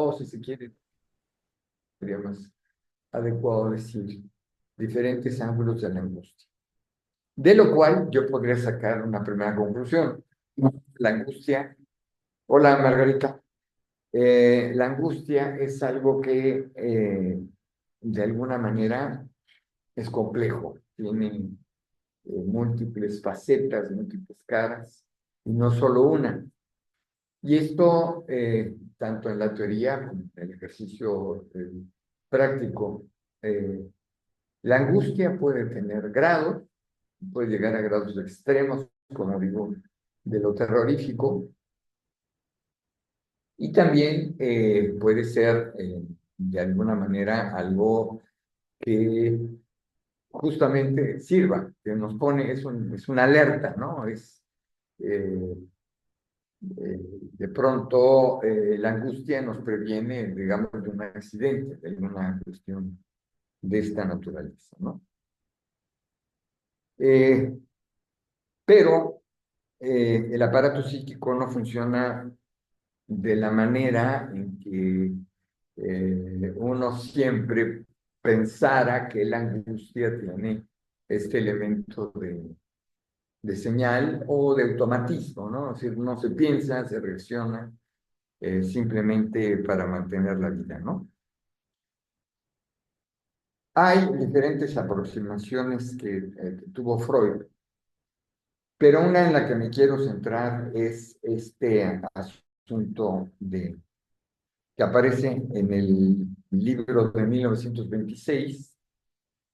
o si se quiere, sería más adecuado decir, diferentes ángulos de la angustia. De lo cual yo podría sacar una primera conclusión. La angustia, hola Margarita, la angustia es algo que de alguna manera es complejo, tiene múltiples facetas, múltiples caras, y no solo una. Y esto, tanto en la teoría como en el ejercicio práctico, la angustia puede tener grados, puede llegar a grados extremos, como digo, de lo terrorífico, y también puede ser, de alguna manera, algo que justamente sirva, que nos pone, es una alerta, ¿no? Eh, de pronto, la angustia nos previene, digamos, de un accidente, de alguna cuestión de esta naturaleza, ¿no? Eh, pero el aparato psíquico no funciona de la manera en que uno siempre pensara que la angustia tiene este elemento de señal o de automatismo, ¿no? Es decir, no se piensa, se reacciona simplemente para mantener la vida, ¿no? Hay diferentes aproximaciones que tuvo Freud, pero una en la que me quiero centrar es este asunto que aparece en el libro de 1926.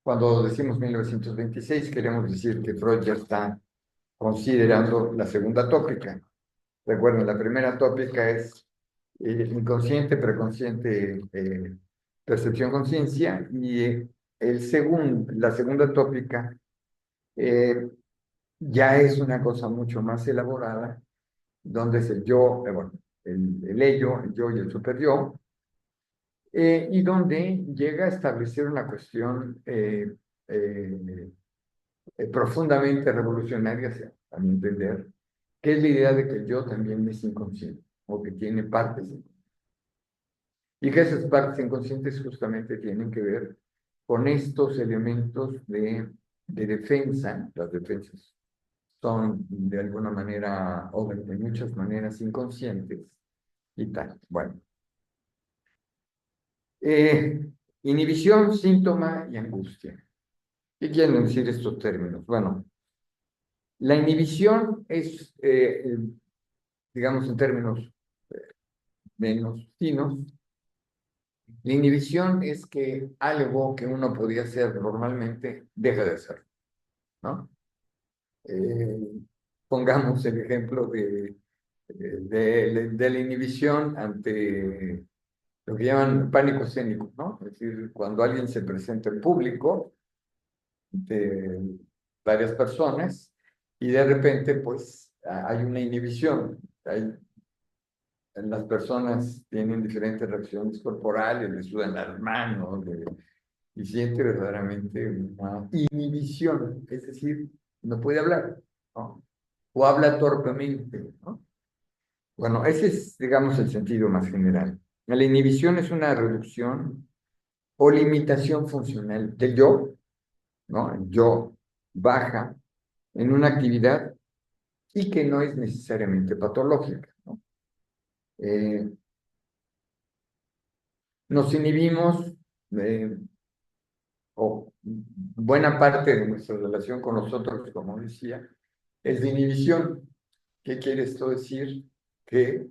Cuando decimos 1926, queremos decir que Freud ya está considerando la segunda tópica. Recuerden, la primera tópica es inconsciente, preconsciente, percepción, conciencia, y la segunda tópica ya es una cosa mucho más elaborada, donde es el yo, bueno, el ello, el yo y el superyo, y donde llega a establecer una cuestión eh, profundamente revolucionaria, a mi entender, que es la idea de que el yo también es inconsciente, o que tiene partes inconscientes. Y que esas partes inconscientes justamente tienen que ver con estos elementos de defensa. Las defensas son de alguna manera, o de muchas maneras, inconscientes y tal. Bueno, inhibición, síntoma y angustia. ¿Qué quieren decir estos términos? Bueno, la inhibición es, digamos en términos menos finos, la inhibición es que algo que uno podía hacer normalmente deja de hacerlo, ¿no? Eh, pongamos el ejemplo de la inhibición ante lo que llaman pánico escénico, ¿no? Es decir, cuando alguien se presenta en público de varias personas y de repente, pues, hay una inhibición. Las personas tienen diferentes reacciones corporales, les sudan las manos, y siente verdaderamente una inhibición, es decir, no puede hablar, ¿no? O habla torpemente, ¿no? Bueno, ese es, digamos, el sentido más general. La inhibición es una reducción o limitación funcional del yo, ¿no? El yo baja en una actividad y que no es necesariamente patológica, ¿no? Eh, nos inhibimos, eh, o buena parte de nuestra relación con nosotros, como decía, es de inhibición. ¿Qué quiere esto decir? Que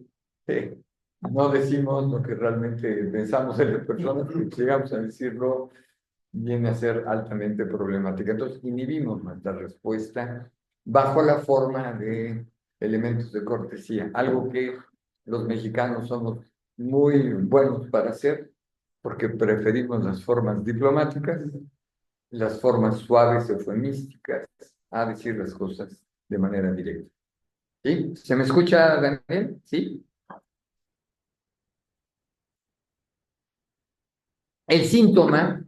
no decimos lo que realmente pensamos en las personas, que llegamos a decirlo, viene a ser altamente problemática. Entonces, inhibimos nuestra respuesta bajo la forma de elementos de cortesía, algo que los mexicanos somos muy buenos para hacer, porque preferimos las formas diplomáticas, las formas suaves, eufemísticas, a decir las cosas de manera directa. ¿Sí? ¿Se me escucha, Daniel? ¿Sí? El síntoma,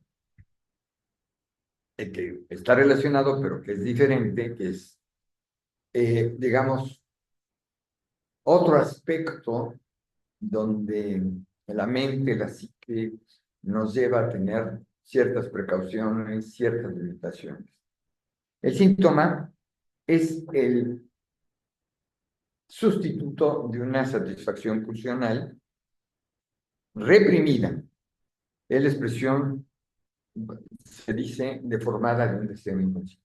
que está relacionado, pero que es diferente, que es, digamos, otro aspecto donde la mente, la psique, nos lleva a tener ciertas precauciones, ciertas limitaciones. El síntoma es el sustituto de una satisfacción pulsional reprimida. Es la expresión, se dice, deformada de un deseo inconsciente.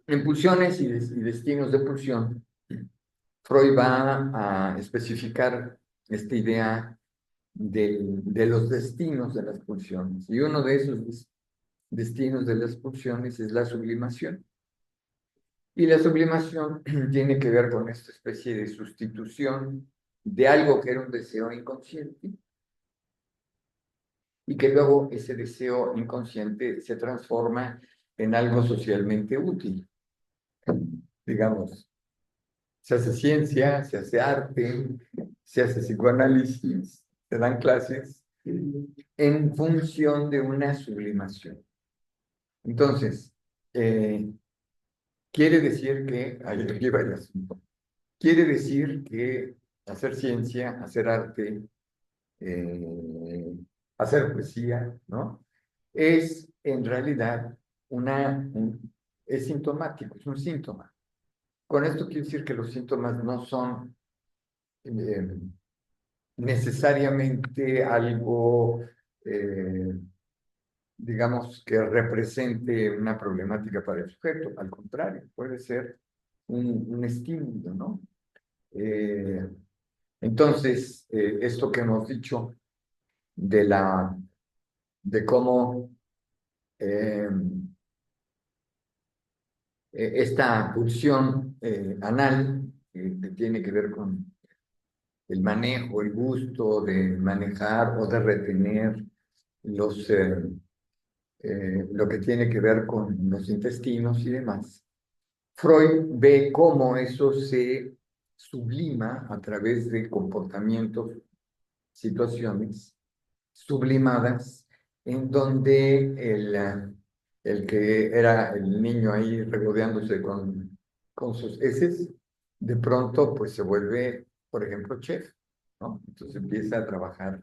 En pulsiones y destinos de pulsión, Freud va a especificar esta idea de los destinos de las pulsiones. Y uno de esos destinos de las pulsiones es la sublimación. Y la sublimación tiene que ver con esta especie de sustitución de algo que era un deseo inconsciente y que luego ese deseo inconsciente se transforma en algo socialmente útil. Digamos, se hace ciencia, se hace arte, se hace psicoanálisis, se dan clases en función de una sublimación. Entonces, quiere decir que, ahí lleva el asunto, quiere decir que hacer ciencia, hacer arte, hacer poesía, ¿no? Es en realidad es sintomático, es un síntoma. Con esto quiero decir que los síntomas no son necesariamente algo, digamos, que represente una problemática para el sujeto. Al contrario, puede ser un estímulo, ¿no? Entonces, esto que hemos dicho de cómo esta pulsión anal, que tiene que ver con el manejo, el gusto de manejar o de retener lo que tiene que ver con los intestinos y demás. Freud ve cómo eso se sublima a través de comportamientos, situaciones sublimadas, en donde el que era el niño ahí regodeándose con sus heces, de pronto pues se vuelve, por ejemplo, chef, ¿no? Entonces empieza a trabajar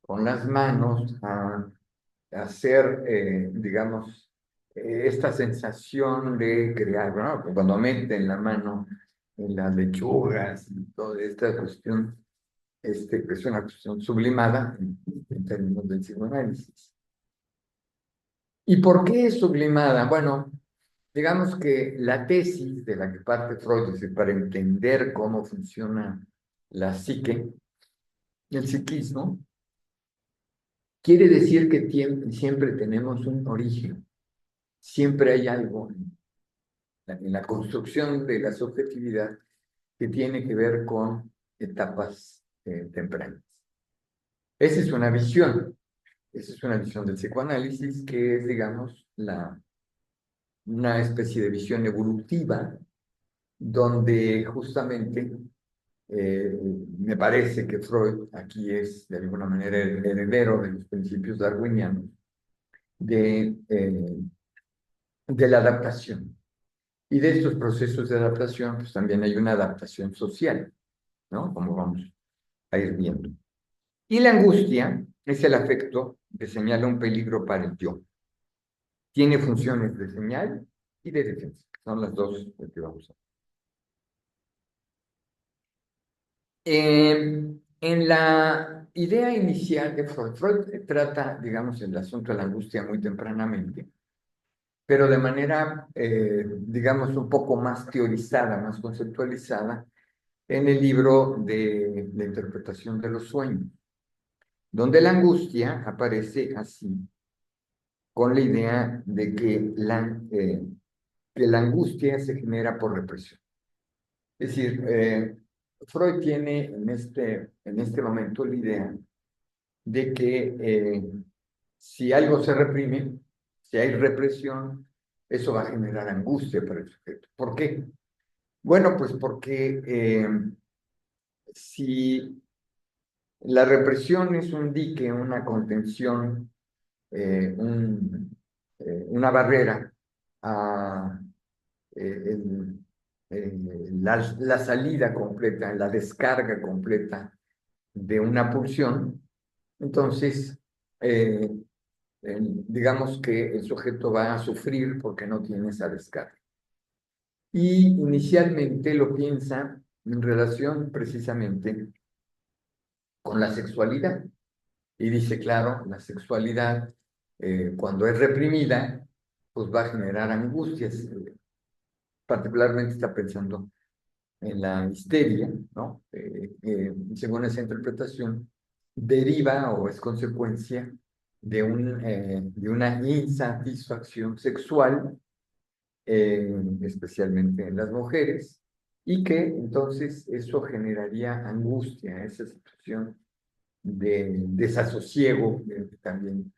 con las manos, a hacer, digamos, esta sensación de crear, ¿no? Cuando meten la mano en las lechugas y toda esta cuestión, es una cuestión sublimada en términos del psicoanálisis. ¿Y por qué es sublimada? Bueno, digamos que la tesis de la que parte Freud es para entender cómo funciona la psique, el psiquismo, quiere decir que siempre tenemos un origen, siempre hay algo en la construcción de la subjetividad que tiene que ver con etapas tempranas. Esa es una visión. Esa es una visión del psicoanálisis que es, digamos, una especie de visión evolutiva donde justamente me parece que Freud aquí es de alguna manera el heredero de los principios darwinianos de la adaptación. Y de estos procesos de adaptación, pues también hay una adaptación social, ¿no? Como vamos a ir viendo. Y la angustia es el afecto que señala un peligro para el yo. Tiene funciones de señal y de defensa. Son las dos que vamos a ver. En la idea inicial de Freud, Freud trata, digamos, el asunto de la angustia muy tempranamente, pero de manera, digamos, un poco más teorizada, más conceptualizada, en el libro de la interpretación de los sueños, donde la angustia aparece así, con la idea de que la angustia se genera por represión. Es decir, Freud tiene en este momento la idea de que si algo se reprime, si hay represión, eso va a generar angustia para el sujeto. ¿Por qué? Bueno, pues porque si la represión es un dique, una contención, una barrera a la salida completa, la descarga completa de una pulsión, entonces eh, digamos que el sujeto va a sufrir porque no tiene esa descarga. Y inicialmente lo piensa en relación precisamente con la sexualidad. Y dice, claro, la sexualidad, cuando es reprimida, pues va a generar angustias. Particularmente está pensando en la histeria, ¿no? Según esa interpretación, deriva o es consecuencia de una insatisfacción sexual, especialmente en las mujeres, y que entonces eso generaría angustia, esa situación de desasosiego también.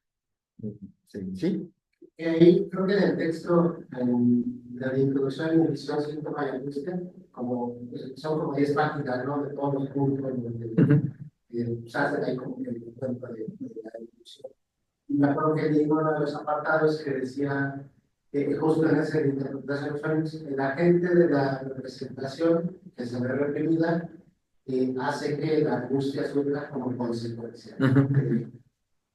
Sí, sí. Y ahí creo que en el texto, en la introducción y edición síntoma y angustia, como, son como 10 páginas, ¿no? De todos los puntos donde Ujú, se hacen ahí como que el cuento de la discusión. Y me acuerdo que leí uno de los apartados que decía que justo en esa interpretación, el agente de la representación que se ve reprimida hace que la angustia surja como consecuencia, ¿no? ujú.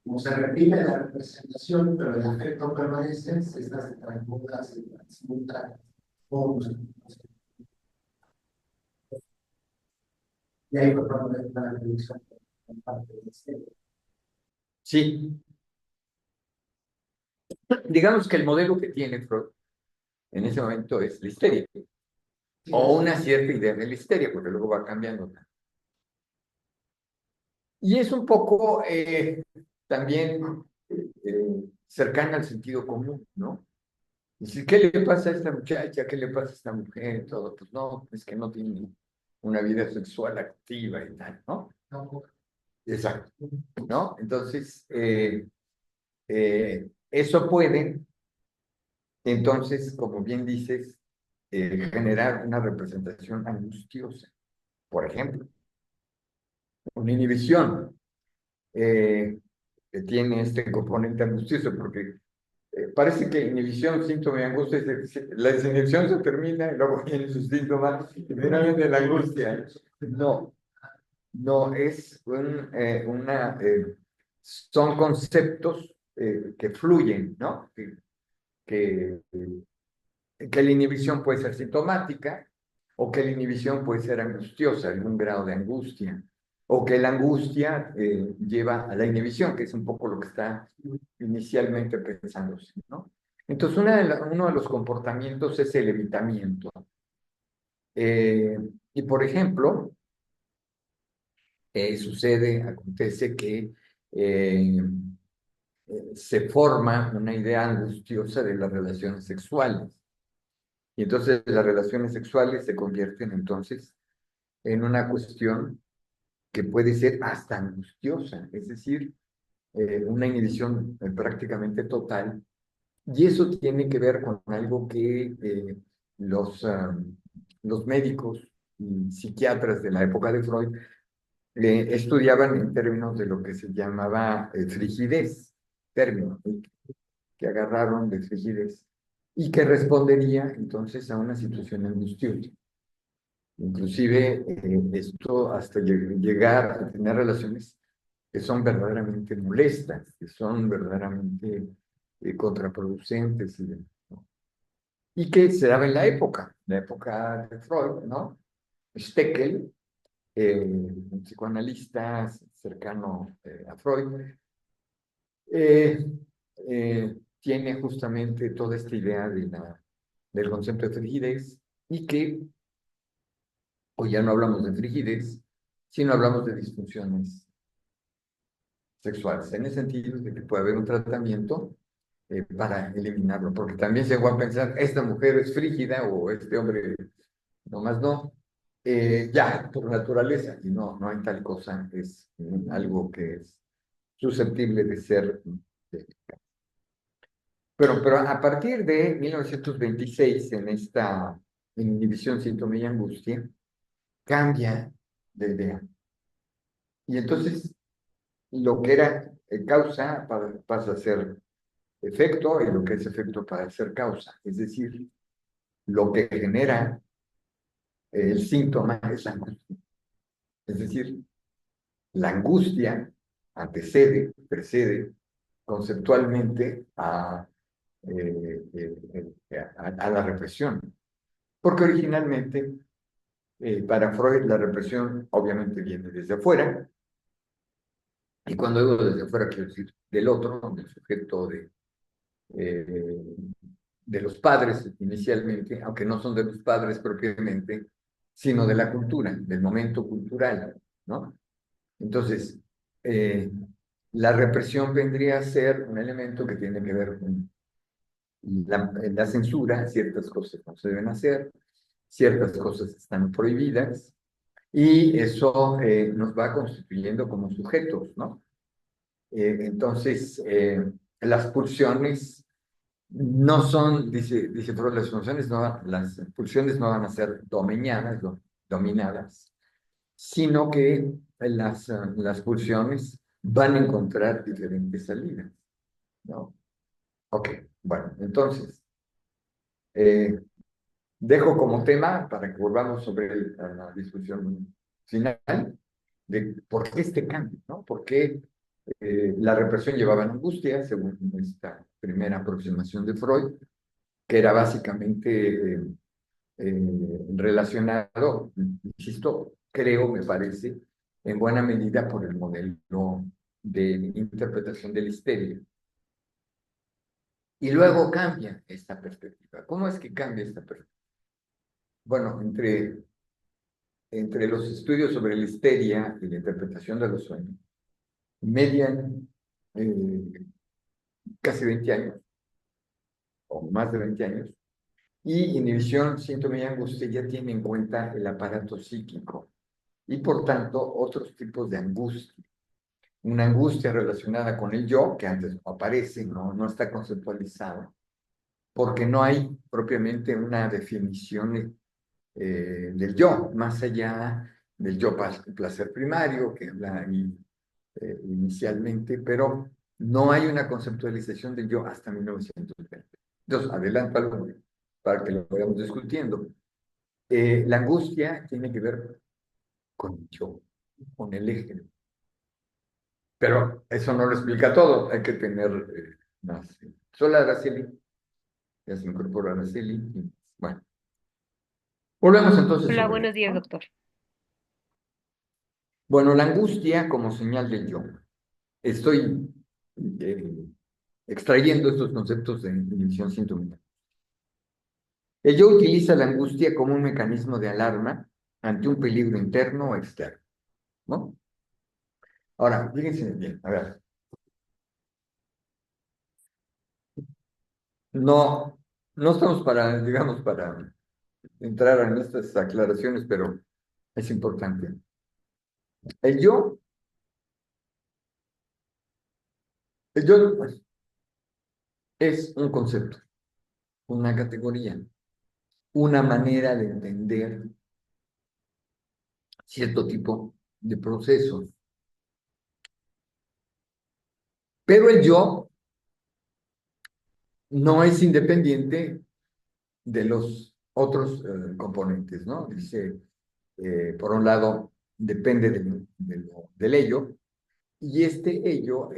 Como se reprime la representación, pero el afecto permanece, estas se transmuta, se transmuta, o y ahí por favor la revisión en parte de este. Sí, digamos que el modelo que tiene Freud en ese momento es la histeria, Sí, o es, una cierta idea de la histeria, porque luego va cambiando. Y es un poco también cercana al sentido común, ¿no? Y si, ¿qué le pasa a esta muchacha? ¿Qué le pasa a esta mujer? Todo, pues no, es que no tiene una vida sexual activa y tal, ¿no? no, Exacto, ¿no? Entonces, eso puede, entonces, como bien dices, generar una representación angustiosa. Por ejemplo, una inhibición que tiene este componente angustioso, porque parece que inhibición, síntoma y angustia, la desinhibición se termina y luego vienen sus síntomas y finalmente la angustia. No, no, son conceptos que fluyen, ¿no? Que, que la inhibición puede ser sintomática o que la inhibición puede ser angustiosa, algún grado de angustia, o que la angustia lleva a la inhibición, que es un poco lo que está inicialmente pensándose, ¿no? Entonces, uno de los comportamientos es el evitamiento. Eh, y, por ejemplo, acontece que se forma una idea angustiosa de las relaciones sexuales. Y entonces las relaciones sexuales se convierten entonces en una cuestión que puede ser hasta angustiosa, es decir, una inhibición prácticamente total. Y eso tiene que ver con algo que los, ah, los médicos y psiquiatras de la época de Freud estudiaban en términos de lo que se llamaba frigidez, término que agarraron de frigidez y que respondería entonces a una situación angustiosa. Inclusive esto hasta llegar a tener relaciones que son verdaderamente molestas, que son verdaderamente contraproducentes, ¿no? Y que se daba en la época de Freud, ¿no? Steckel, un psicoanalista cercano a Freud, eh, tiene justamente toda esta idea del concepto de frigidez y que hoy ya no hablamos de frigidez, sino hablamos de disfunciones sexuales, en el sentido de que puede haber un tratamiento para eliminarlo, porque también se va a pensar, esta mujer es frígida o este hombre nomás no, ya, por naturaleza, y no, no hay tal cosa, es algo que es susceptible de ser. Pero a partir de 1926, en esta inhibición, síntoma y angustia, cambia de idea. Y entonces lo que era causa pasa a ser efecto y lo que es efecto para ser causa. Es decir, lo que genera el síntoma es la angustia. Es decir, la angustia precede conceptualmente a la represión. Porque originalmente, para Freud, la represión obviamente viene desde afuera, y cuando digo desde afuera quiero decir del otro, del sujeto eh, de los padres inicialmente, aunque no son de los padres propiamente, sino de la cultura, del momento cultural, ¿no? Entonces, eh, la represión vendría a ser un elemento que tiene que ver con la censura, ciertas cosas no se deben hacer, ciertas cosas están prohibidas, y eso nos va constituyendo como sujetos, ¿no? Entonces, las pulsiones no son, dice Freud, las pulsiones no van a ser dominadas, sino que las pulsiones van a encontrar diferentes salidas, ¿no? Ok, bueno, entonces, eh, dejo como tema, para que volvamos sobre la discusión final, de por qué este cambio, ¿no? ¿Por qué la represión llevaba a la angustia, según esta primera aproximación de Freud, que era básicamente relacionado, insisto, creo, me parece, en buena medida por el modelo de interpretación de la histeria. Y luego cambia esta perspectiva. ¿Cómo es que cambia esta perspectiva? Bueno, entre los estudios sobre la histeria y la interpretación de los sueños, median casi 20 años, o más de 20 años, y inhibición, síntoma y angustia ya tiene en cuenta el aparato psíquico y por tanto otros tipos de angustia. Una angustia relacionada con el yo, que antes no aparece, no está conceptualizada, porque no hay propiamente una definición del yo, más allá del yo placer primario, que habla inicialmente, pero no hay una conceptualización del yo hasta 1920. Entonces, adelanto algo para que lo vayamos discutiendo. La angustia tiene que ver con el yo, con el eje. Pero eso no lo explica todo, hay que tener más. Solo Araceli, ya se incorpora Araceli. Bueno, volvemos entonces Hola, sobre buenos esto, días, ¿no? doctor. Bueno, la angustia como señal del yo. Estoy eh, extrayendo estos conceptos de inhibición sintomática. El yo utiliza la angustia como un mecanismo de alarma ante un peligro interno o externo, ¿no? Ahora, fíjense bien, a ver, no estamos para, digamos, para entrar en estas aclaraciones, pero es importante. El yo, el yo es un concepto, una categoría, una manera de entender cierto tipo de procesos. Pero el yo no es independiente de los otros componentes, ¿no? Dice, por un lado, depende del ello, y este ello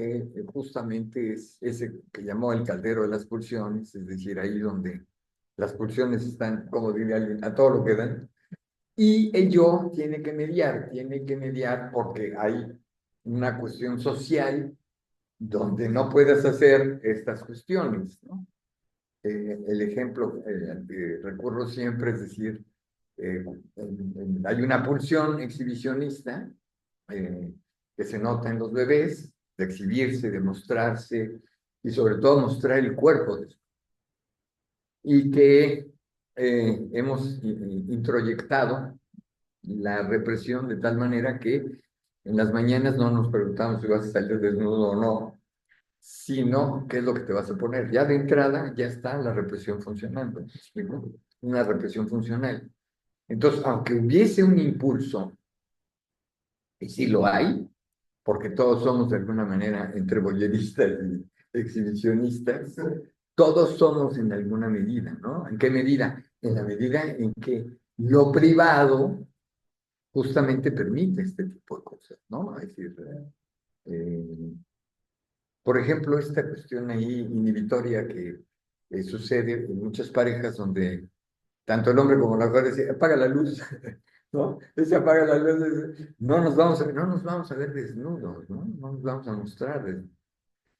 justamente es ese que llamó el caldero de las pulsiones, es decir, ahí donde las pulsiones están, como diría alguien, a todo lo que dan, y el yo tiene que mediar porque hay una cuestión social donde no puedes hacer estas cuestiones, ¿no? El ejemplo al que recurro siempre es decir, hay una pulsión exhibicionista eh, que se nota en los bebés, de exhibirse, de mostrarse y sobre todo mostrar el cuerpo, y que hemos introyectado la represión de tal manera que en las mañanas no nos preguntamos si vas a salir desnudo o no, sino qué es lo que te vas a poner. Ya de entrada ya está la represión funcionando, ¿me explico? Una represión funcional. Entonces, aunque hubiese un impulso, y sí lo hay, porque todos somos de alguna manera entre voyeristas y exhibicionistas, todos somos en alguna medida, ¿no? ¿En qué medida? En la medida en que lo privado justamente permite este tipo de cosas, ¿no? Es decir, por ejemplo, esta cuestión ahí inhibitoria que sucede en muchas parejas donde tanto el hombre como la mujer dice, apaga la luz, ¿no? Se apaga la luz, no nos vamos a ver desnudos, ¿no? No nos vamos a mostrar.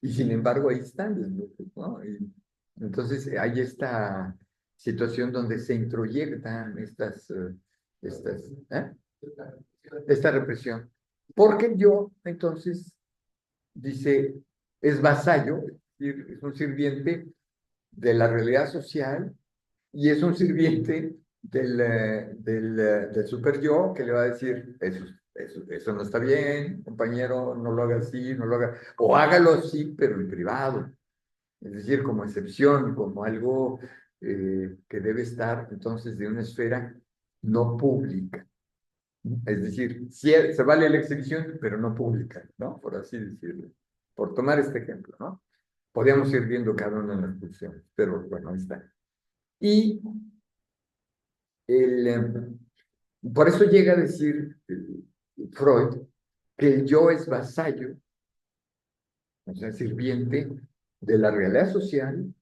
Y sin embargo, ahí están desnudos, ¿no? Y entonces hay esta situación donde se introyectan estas, ¿eh? Esta represión. Porque yo, entonces, dice, es vasallo, es un sirviente de la realidad social y es un sirviente del super yo que le va a decir, eso no está bien, compañero, no lo haga así, no lo haga, o hágalo así, pero en privado, es decir, como excepción, como algo que debe estar entonces de una esfera no pública. Es decir, sí, se vale la exhibición, pero no pública, ¿no? Por así decirlo. Por tomar este ejemplo, ¿no? Podríamos ir viendo cada una de las funciones, pero bueno, ahí está. Y por eso llega a decir Freud que el yo es vasallo, o sea, sirviente de la realidad social,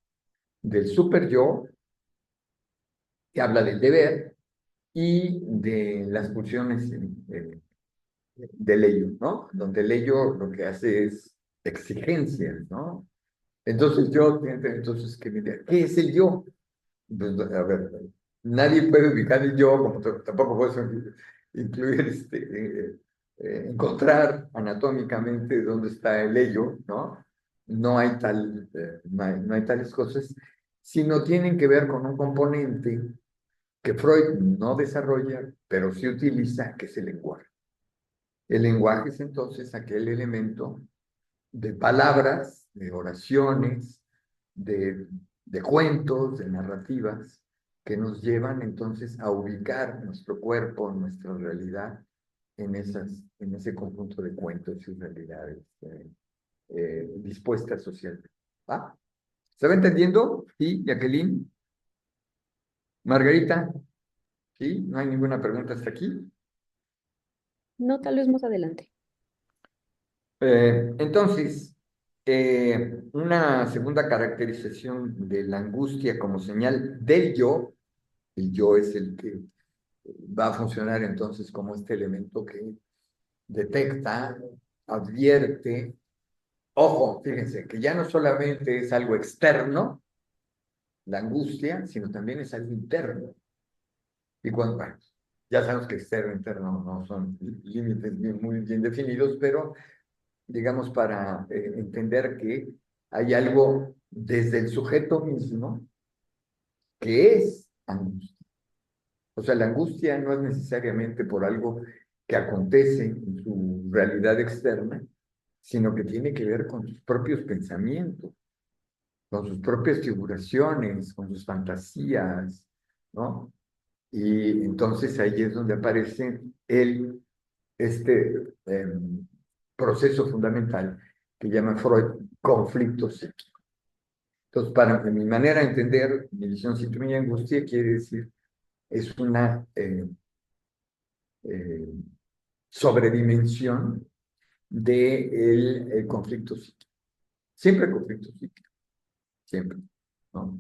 del super yo, que habla del deber, y de las pulsiones del ello, ¿no? Donde el ello lo que hace es exigencias, ¿no? Entonces entonces, ¿qué es el yo? Pues, a ver, nadie puede ubicar el yo, como tampoco puedes incluir, encontrar anatómicamente dónde está el ello, ¿no? No hay tales cosas, sino tienen que ver con un componente que Freud no desarrolla, pero sí utiliza, que es el lenguaje. El lenguaje es entonces aquel elemento de palabras, de oraciones, de, de cuentos, de narrativas, que nos llevan entonces a ubicar nuestro cuerpo, nuestra realidad, en ese conjunto de cuentos y realidades dispuestas socialmente. ¿Va? ¿Se va entendiendo? ¿Sí, Jacqueline? ¿Margarita? ¿Sí? ¿No hay ninguna pregunta hasta aquí? No, tal vez más adelante. Entonces, una segunda caracterización de la angustia como señal del yo, el yo es el que va a funcionar entonces como este elemento que detecta, advierte. Ojo, fíjense, que ya no solamente es algo externo, la angustia, sino también es algo interno. Y cuando, bueno, ya sabemos que externo e interno no son límites muy bien definidos, pero digamos, para entender que hay algo desde el sujeto mismo que es angustia. O sea, la angustia no es necesariamente por algo que acontece en su realidad externa, sino que tiene que ver con sus propios pensamientos, con sus propias figuraciones, con sus fantasías, ¿no? Y entonces ahí es donde aparece este proceso fundamental que llama Freud conflicto psíquico. Entonces, para mi manera de entender, mi visión síntoma y angustia quiere decir, es una eh, sobredimensión del el conflicto psíquico. Siempre conflicto psíquico, siempre, ¿no?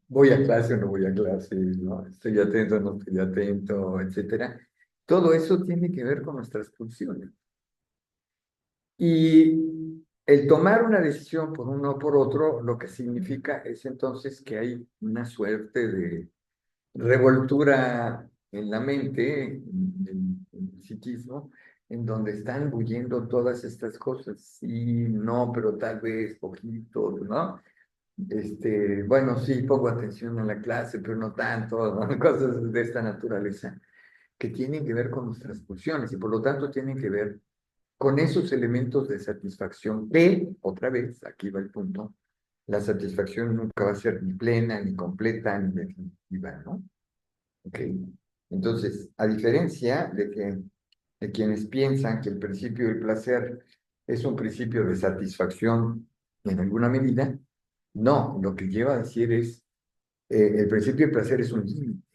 Voy a clase o no voy a clase, ¿no? Estoy atento o no estoy atento, etcétera. Todo eso tiene que ver con nuestras pulsiones. Y el tomar una decisión por uno o por otro, lo que significa es entonces que hay una suerte de revoltura en la mente, en el psiquismo, en donde están bulliendo todas estas cosas. Sí, no, pero tal vez poquito, ¿no? Bueno, sí, pongo atención a la clase, pero no tanto, ¿no? Cosas de esta naturaleza, que tienen que ver con nuestras pulsiones y por lo tanto tienen que ver con esos elementos de satisfacción que, otra vez, aquí va el punto, la satisfacción nunca va a ser ni plena, ni completa, ni definitiva, ¿no? Ok. Entonces, a diferencia de quienes piensan que el principio del placer es un principio de satisfacción en alguna medida, no, lo que lleva a decir es El principio del placer es un límite,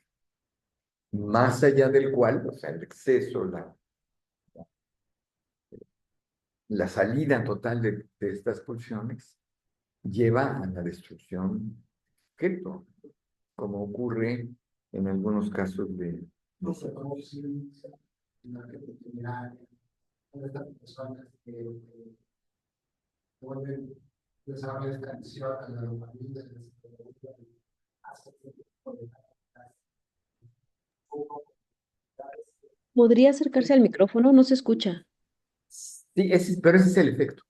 más allá del cual, o sea, el exceso, la salida total de estas pulsiones lleva a la destrucción objeto, como ocurre en algunos casos No sé cómo se dice, una creatividad, de estas personas que vuelven, desarrollan esta adicción a la dopamina, hace que ¿Podría acercarse al micrófono? No se escucha. Sí, pero ese es el efecto,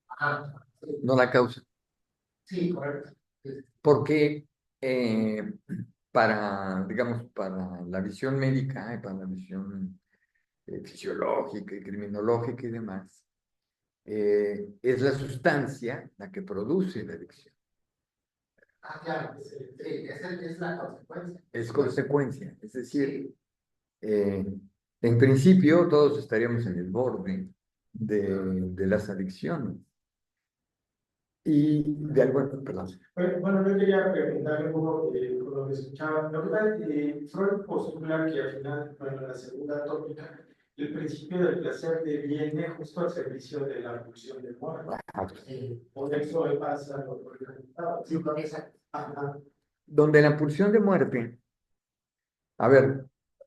ajá, sí, no la causa. sí, correcto. Sí, Porque digamos, para la visión médica y para la visión fisiológica y criminológica y demás, es la sustancia la que produce la adicción. claro, sí, es la consecuencia. Es consecuencia, es decir, Sí, en principio todos estaríamos en el borde de las adicciones. Y de algo, perdón. Bueno, yo quería preguntarle un poco con lo que escuchaba. Lo que pasa es que Freud postula que al final, bueno, en la segunda tópica, el principio del placer deviene justo al servicio de la pulsión del muerte. Por eso le pasa lo que comentaba. sí, con esa. Ajá. Donde la pulsión de muerte, a ver,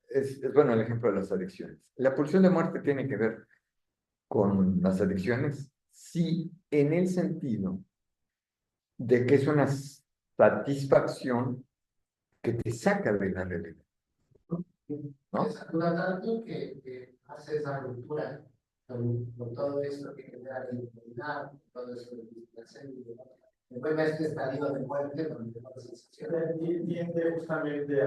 es bueno el ejemplo de las adicciones. La pulsión de muerte tiene que ver con las adicciones, sí, en el sentido de que es una satisfacción que te saca de la realidad, ¿no? Es una tanto que hace esa ruptura con todo esto que genera la inmunidad, todo eso de vinculación y demás. Después de este estadio de muerte, donde no hay sensación. Tiende justamente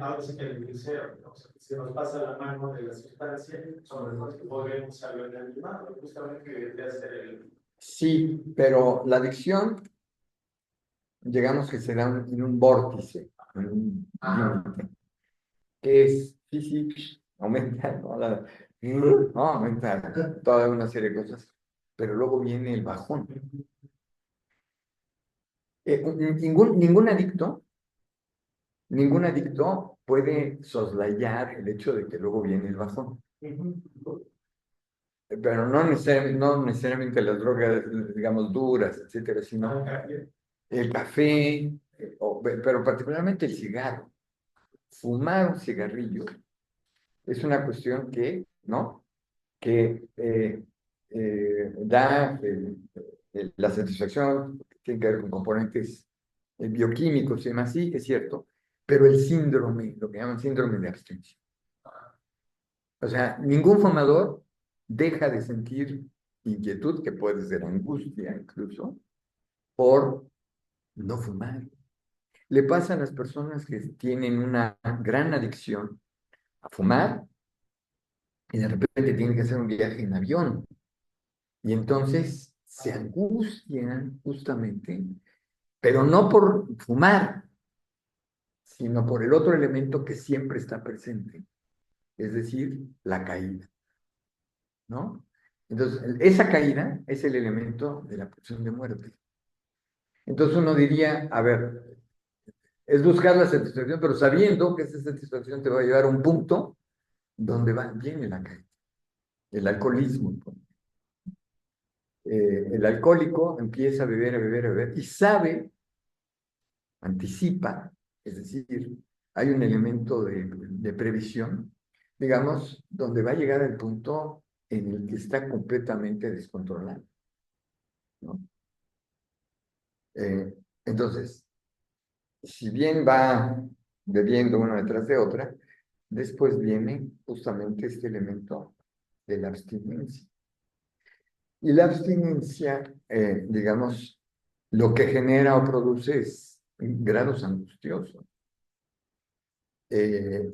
a veces que el glicero, ¿no? O sea, que se nos pasa la mano de la sustancia, sobre todo que volvemos a lo inanimado, justamente que debe hacer el. Sí, pero la adicción, digamos que se da en un vórtice, en un límite, que es, sí, sí, aumenta, ¿no? No, aumenta toda una serie de cosas, pero luego viene el bajón. Ningún adicto puede soslayar el hecho de que luego viene el bajón. Pero no necesariamente las drogas, digamos, duras, etcétera, sino el café, pero particularmente el cigarro. Fumar un cigarrillo es una cuestión que, ¿no? Que da la satisfacción, que tiene que ver con componentes bioquímicos y demás, sí, es cierto, pero el síndrome, lo que llaman síndrome de abstención. O sea, ningún fumador deja de sentir inquietud, que puede ser angustia incluso, por no fumar. Le pasa a las personas que tienen una gran adicción a fumar y de repente tienen que hacer un viaje en avión. Y entonces se angustian justamente, pero no por fumar, sino por el otro elemento que siempre está presente, es decir, la caída, ¿no? Entonces, esa caída es el elemento de la pulsión de muerte. Entonces uno diría, a ver, es buscar la satisfacción, pero sabiendo que esa satisfacción te va a llevar a un punto donde viene la caída. El alcoholismo. El alcohólico empieza a beber, a beber, a beber y sabe, anticipa, es decir, hay un elemento de previsión, digamos, donde va a llegar al punto en el que está completamente descontrolado, ¿no? Entonces, si bien va bebiendo una detrás de otra, después viene justamente este elemento de la abstinencia. Y la abstinencia, digamos, lo que genera o produce es grados angustiosos.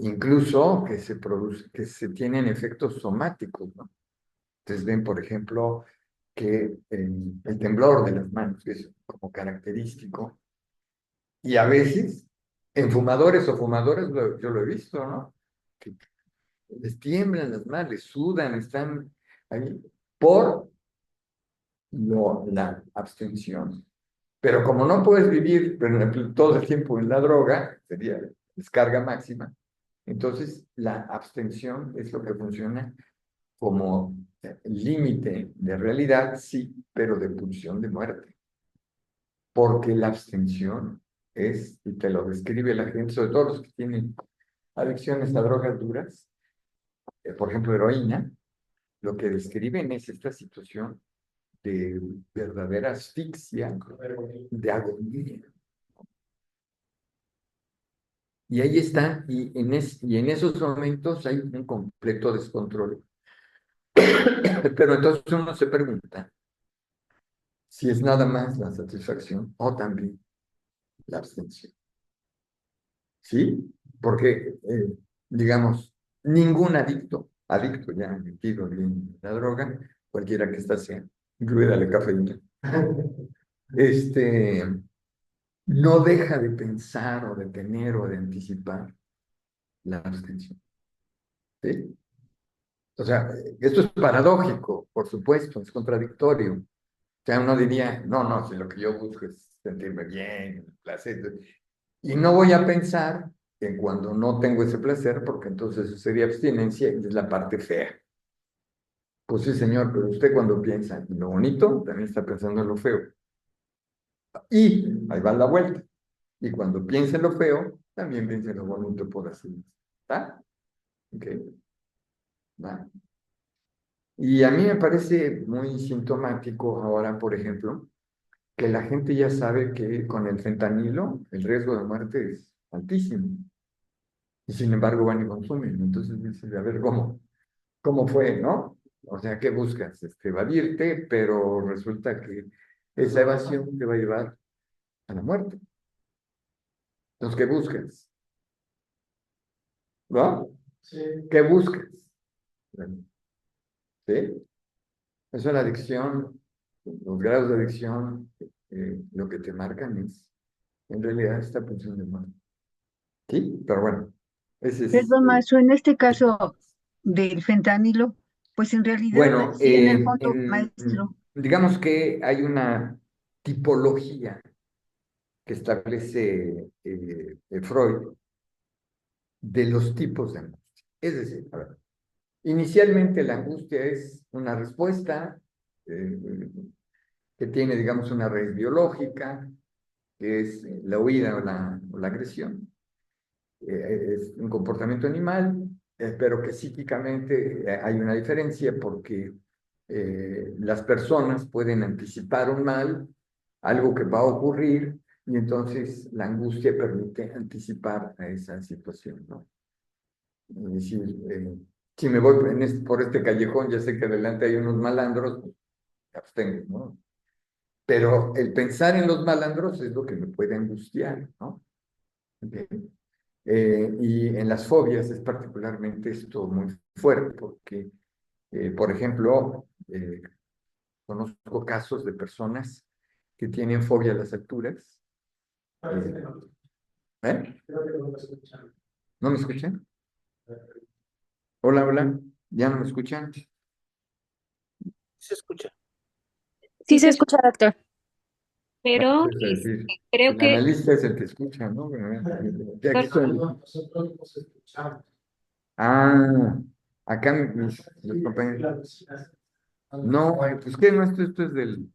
Incluso que se tienen efectos somáticos, ¿no? Ustedes ven, por ejemplo, que el temblor de las manos, que es como característico, y a veces en fumadores o fumadoras, yo lo he visto, ¿no? Que les tiemblan las manos, les sudan, están ahí por la abstención. Pero como no puedes vivir todo el tiempo en la droga, sería descarga máxima, entonces la abstención es lo que funciona como límite de realidad, sí, pero de pulsión de muerte. Porque la abstención es, y te lo describe la gente, sobre todo los que tienen adicciones a drogas duras, por ejemplo, heroína, lo que describen es esta situación de verdadera asfixia, de agonía. Y ahí están, y en esos momentos hay un completo descontrol. Pero entonces uno se pregunta si es nada más la satisfacción o también la abstención. ¿Sí? Porque, digamos, ningún adicto ya metido en la droga, cualquiera que ésta sea, incluida la cafeína, no deja de pensar o de tener o de anticipar la abstención. ¿Sí? O sea, esto es paradójico, por supuesto, es contradictorio. O sea, uno diría, no, no, si lo que yo busco es sentirme bien, placer. Y no voy a pensar en cuando no tengo ese placer, porque entonces eso sería abstinencia y es la parte fea. Pues sí, señor, pero usted cuando piensa en lo bonito, también está pensando en lo feo. Y ahí va la vuelta. Y cuando piensa en lo feo, también piensa en lo bonito, por así decirlo. ¿Está? Ok. ¿Va? Y a mí me parece muy sintomático ahora, por ejemplo, que la gente ya sabe que con el fentanilo el riesgo de muerte es altísimo. Y sin embargo van y consumen. Entonces dices, a ver, ¿cómo fue, no? O sea, ¿qué buscas? Evadirte, pero resulta que esa evasión te va a llevar a la muerte. Entonces, ¿qué buscas? ¿No? Sí. ¿Qué buscas? ¿Sí? Es una adicción, los grados de adicción, lo que te marcan es, en realidad, esta pulsión de muerte. ¿Sí? Pero bueno, ese es... Perdón, maestro, en este caso del fentanilo, pues en realidad, bueno, sí, en el fondo, maestro, digamos que hay una tipología que establece Freud de los tipos de angustia. Es decir, a ver, inicialmente la angustia es una respuesta eh, que tiene, digamos, una raíz biológica, que es la huida o la agresión. Es un comportamiento animal, pero que psíquicamente hay una diferencia porque las personas pueden anticipar un mal, algo que va a ocurrir, y entonces la angustia permite anticipar a esa situación, ¿no? Es decir, si me voy por este callejón, ya sé que adelante hay unos malandros, pues, me abstengo, ¿no? Pero el pensar en los malandros es lo que me puede angustiar, ¿no? Okay. Y en las fobias es particularmente esto muy fuerte, porque, por ejemplo, conozco casos de personas que tienen fobia a las alturas. Parece que no. ¿Eh? Creo que no lo escuchan. ¿No me escuchan? Hola, hola. ¿Ya no me escuchan? Se escucha. Sí Sí se se escucha, doctor. Bueno, Pero es decir, creo el que, analista es el que escucha, ¿no? Que aquí estoy. Nosotros nos escuchamos. Ah, acá mis compañeros. No, pues qué, no, esto es del...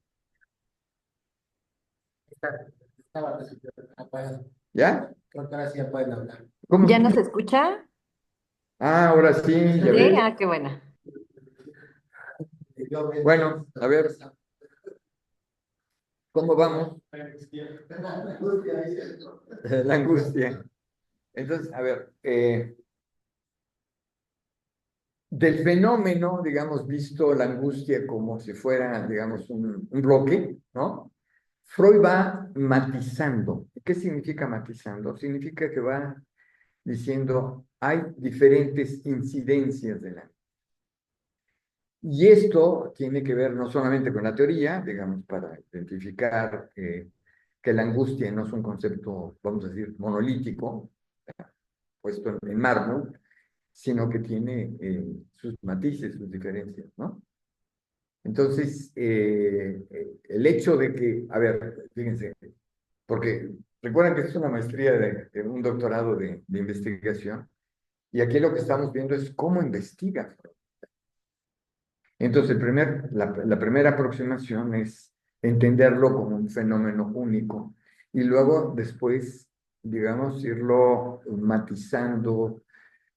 ¿Ya? Creo que ahora sí ya pueden hablar. ¿Cómo? ¿ya nos escucha? Ah, ahora sí, ya Sí, ves. qué bueno. Bueno, a ver, ¿cómo vamos? La angustia. Entonces, a ver, del fenómeno, digamos, visto la angustia como si fuera, digamos, un bloque, ¿no? Freud va matizando. ¿Qué significa matizando? Significa que va diciendo, hay diferentes incidencias de la. Y esto tiene que ver no solamente con la teoría, digamos, para identificar que la angustia no es un concepto, vamos a decir, monolítico, puesto en mármol, sino que tiene sus matices, sus diferencias, ¿no? Entonces, el hecho de que, a ver, fíjense, porque recuerden que es una maestría de un doctorado de investigación, y aquí lo que estamos viendo es cómo investiga. Entonces, la primera aproximación es entenderlo como un fenómeno único y luego después, digamos, irlo matizando,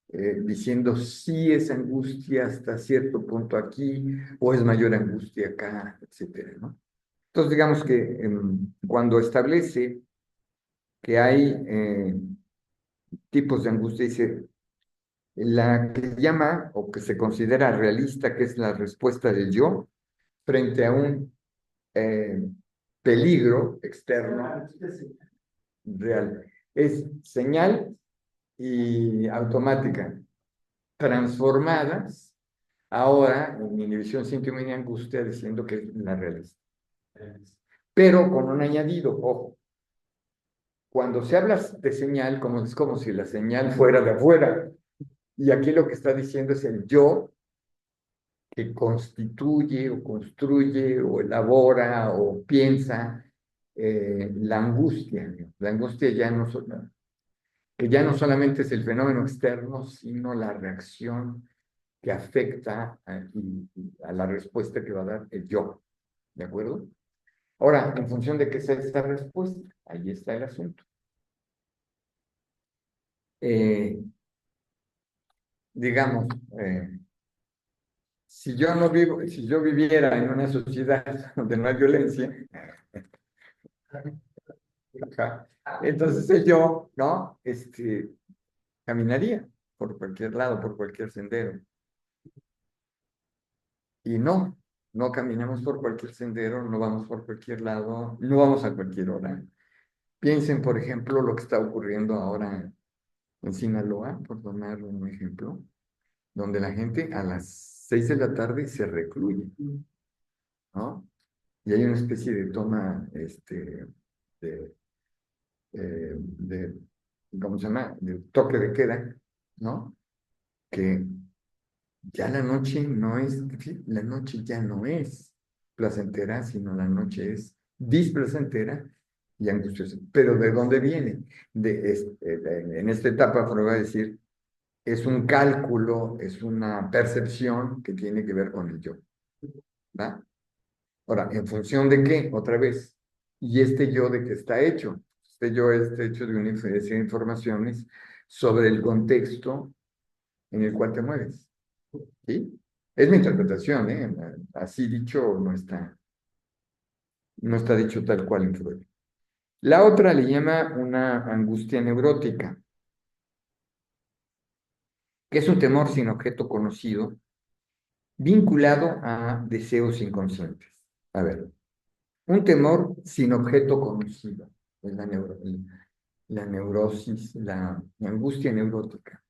diciendo si es angustia hasta cierto punto aquí o es mayor angustia acá, etcétera, ¿no? Entonces, digamos que cuando establece que hay tipos de angustia, dice, la que llama o que se considera realista, que es la respuesta del yo, frente a un eh, peligro externo real. Es señal y automática, transformadas ahora en inhibición, síntoma y angustia, diciendo que es la realista. Pero con un añadido, ojo, cuando se habla de señal, como, es como si la señal fuera de afuera, y aquí lo que está diciendo es el yo que constituye o construye o elabora o piensa la angustia. La angustia ya no, que ya no solamente es el fenómeno externo, sino la reacción que afecta a la respuesta que va a dar el yo. ¿De acuerdo? Ahora, en función de qué sea esta respuesta, ahí está el asunto. Digamos, si yo viviera en una sociedad donde no hay violencia, ajá, entonces el yo, ¿no? Caminaría por cualquier lado, por cualquier sendero. Y no caminamos por cualquier sendero, no vamos por cualquier lado, no vamos a cualquier hora. Piensen, por ejemplo, lo que está ocurriendo ahora en Sinaloa, por tomar un ejemplo, donde la gente a las 6 de la tarde se recluye, ¿no? Y hay una especie de toma, de, de, ¿cómo se llama? De toque de queda, ¿no? Que ya la noche ya no es placentera, sino la noche es displacentera y angustiosa. Pero ¿de dónde viene? En esta etapa, Freud va a decir, es un cálculo, es una percepción que tiene que ver con el yo. ¿Va? Ahora, ¿en función de qué? Otra vez. ¿Y este yo de qué está hecho? Este yo está hecho de una serie de informaciones sobre el contexto en el cual te mueves. ¿Sí? Es mi interpretación, ¿eh? Así dicho, no está dicho tal cual en Freud. La otra le llama una angustia neurótica, que es un temor sin objeto conocido, vinculado a deseos inconscientes. A ver, un temor sin objeto conocido, es la neurosis, la angustia neurótica.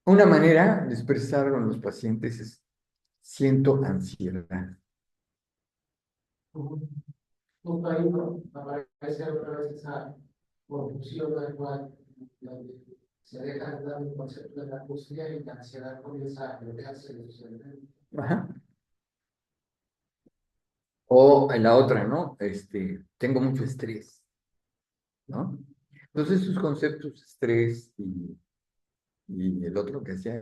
Una manera de expresarlo en los pacientes es, siento ansiedad. Justo ahí no aparece otra vez esa confusión actual, donde se deja de dar el concepto de la angustia y la ansiedad comienza a bloquearse socialmente. Ajá. O en la otra, ¿no? Tengo mucho estrés, ¿no? Entonces, sus conceptos, estrés y el otro que sea,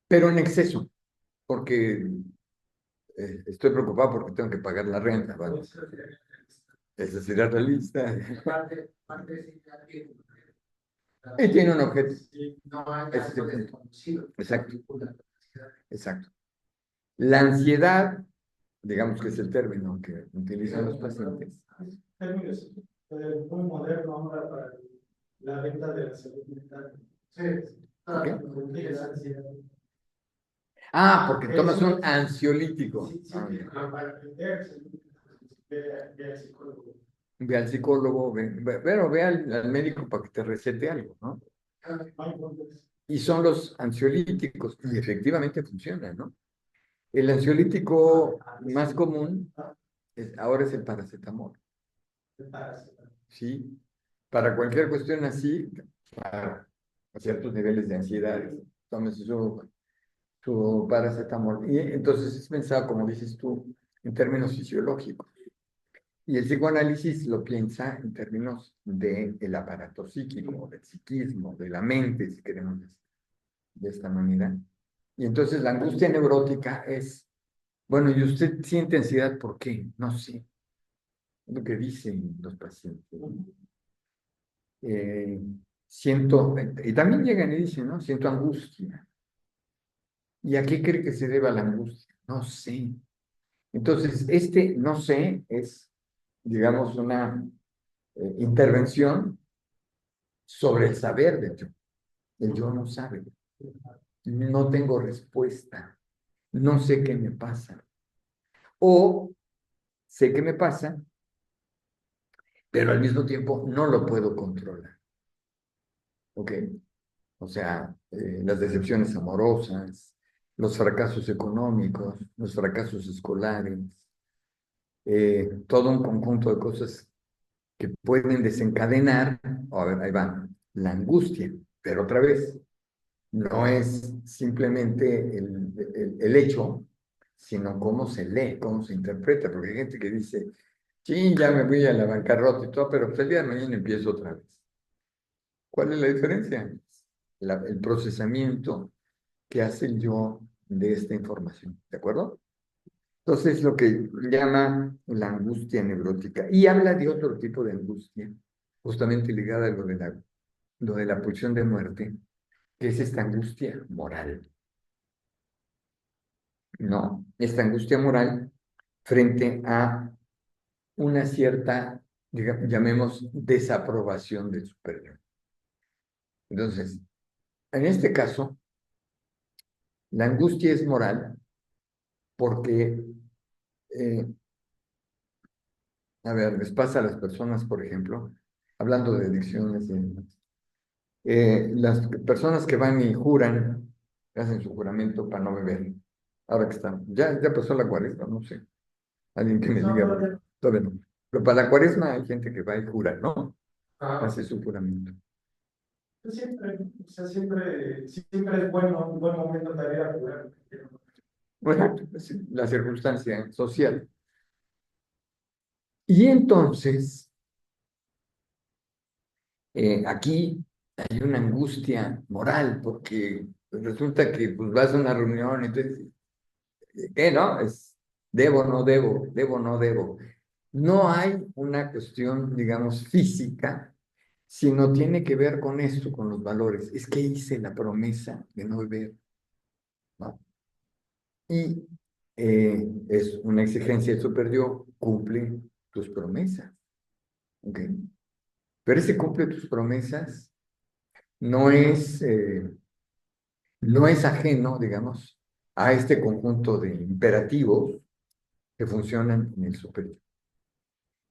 pero en exceso, porque estoy preocupado porque tengo que pagar la renta, ¿vale? Es decir, es realista. Y tiene un objeto. No hay Ese es el algo punto. desconocido. Exacto. Exacto. La ansiedad, digamos que es el término que utilizan los pacientes. Términos muy moderno ahora para la venta de la salud mental. Sí. ¿Qué? Es ansiedad. Ah, porque tomas un ansiolítico. Sí, sí, para entenderse, ve al psicólogo. Ve al psicólogo, ve al médico para que te recete algo, ¿no? Y son los ansiolíticos, y efectivamente funcionan, ¿no? El ansiolítico más común ahora es el paracetamol. ¿Sí? Para cualquier cuestión así, claro. a ciertos niveles de ansiedad, tómese su paracetamol. Y entonces es pensado, como dices tú, en términos fisiológicos. Y el psicoanálisis lo piensa en términos del aparato psíquico, del psiquismo, de la mente, si queremos decir, de esta manera. Y entonces la angustia neurótica es, bueno, ¿y usted siente ansiedad por qué? No sé. Es lo que dicen los pacientes. Eh, siento, y también llegan y dicen, ¿no? Siento angustia. ¿Y a qué cree que se deba la angustia? No sé. Entonces, este no sé es, digamos, una intervención sobre el saber del yo. El yo no sabe. No tengo respuesta. No sé qué me pasa. O sé qué me pasa, pero al mismo tiempo no lo puedo controlar. ¿Ok? O sea, las decepciones amorosas, los fracasos económicos, los fracasos escolares, todo un conjunto de cosas que pueden desencadenar, a ver, ahí va, la angustia, pero otra vez, no es simplemente el hecho, sino cómo se lee, cómo se interpreta, porque hay gente que dice, sí, ya me voy a la bancarrota y todo, pero pues el día de mañana empiezo otra vez. ¿Cuál es la diferencia? El procesamiento que hace el yo de esta información, ¿de acuerdo? Entonces, lo que llama la angustia neurótica, y habla de otro tipo de angustia, justamente ligada a lo de la pulsión de muerte, que es esta angustia moral, ¿no? Esta angustia moral frente a una cierta, digamos, llamemos, desaprobación del superior. Entonces, en este caso, la angustia es moral porque, eh, a ver, les pasa a las personas, por ejemplo, hablando de adicciones, las personas que van y juran, hacen su juramento para no beber, ahora que están, ya pasó la cuaresma, no sé, alguien que me No, diga, no, no. todavía no, pero para la cuaresma hay gente que va y jura, ¿no? Ah, Hace su juramento. siempre, o sea, siempre es bueno, un buen momento para ir a jugar. Bueno, es la circunstancia social. Y entonces, aquí hay una angustia moral, porque resulta que pues, vas a una reunión, entonces, ¿qué no? Es debo, no debo, debo, no debo. No hay una cuestión, digamos, física, sino tiene que ver con esto, con los valores. Es que hice la promesa de no beber, ¿no? Y es una exigencia del superior, cumple tus promesas, ¿ok? Pero ese cumple tus promesas no no es ajeno, digamos, a este conjunto de imperativos que funcionan en el superior.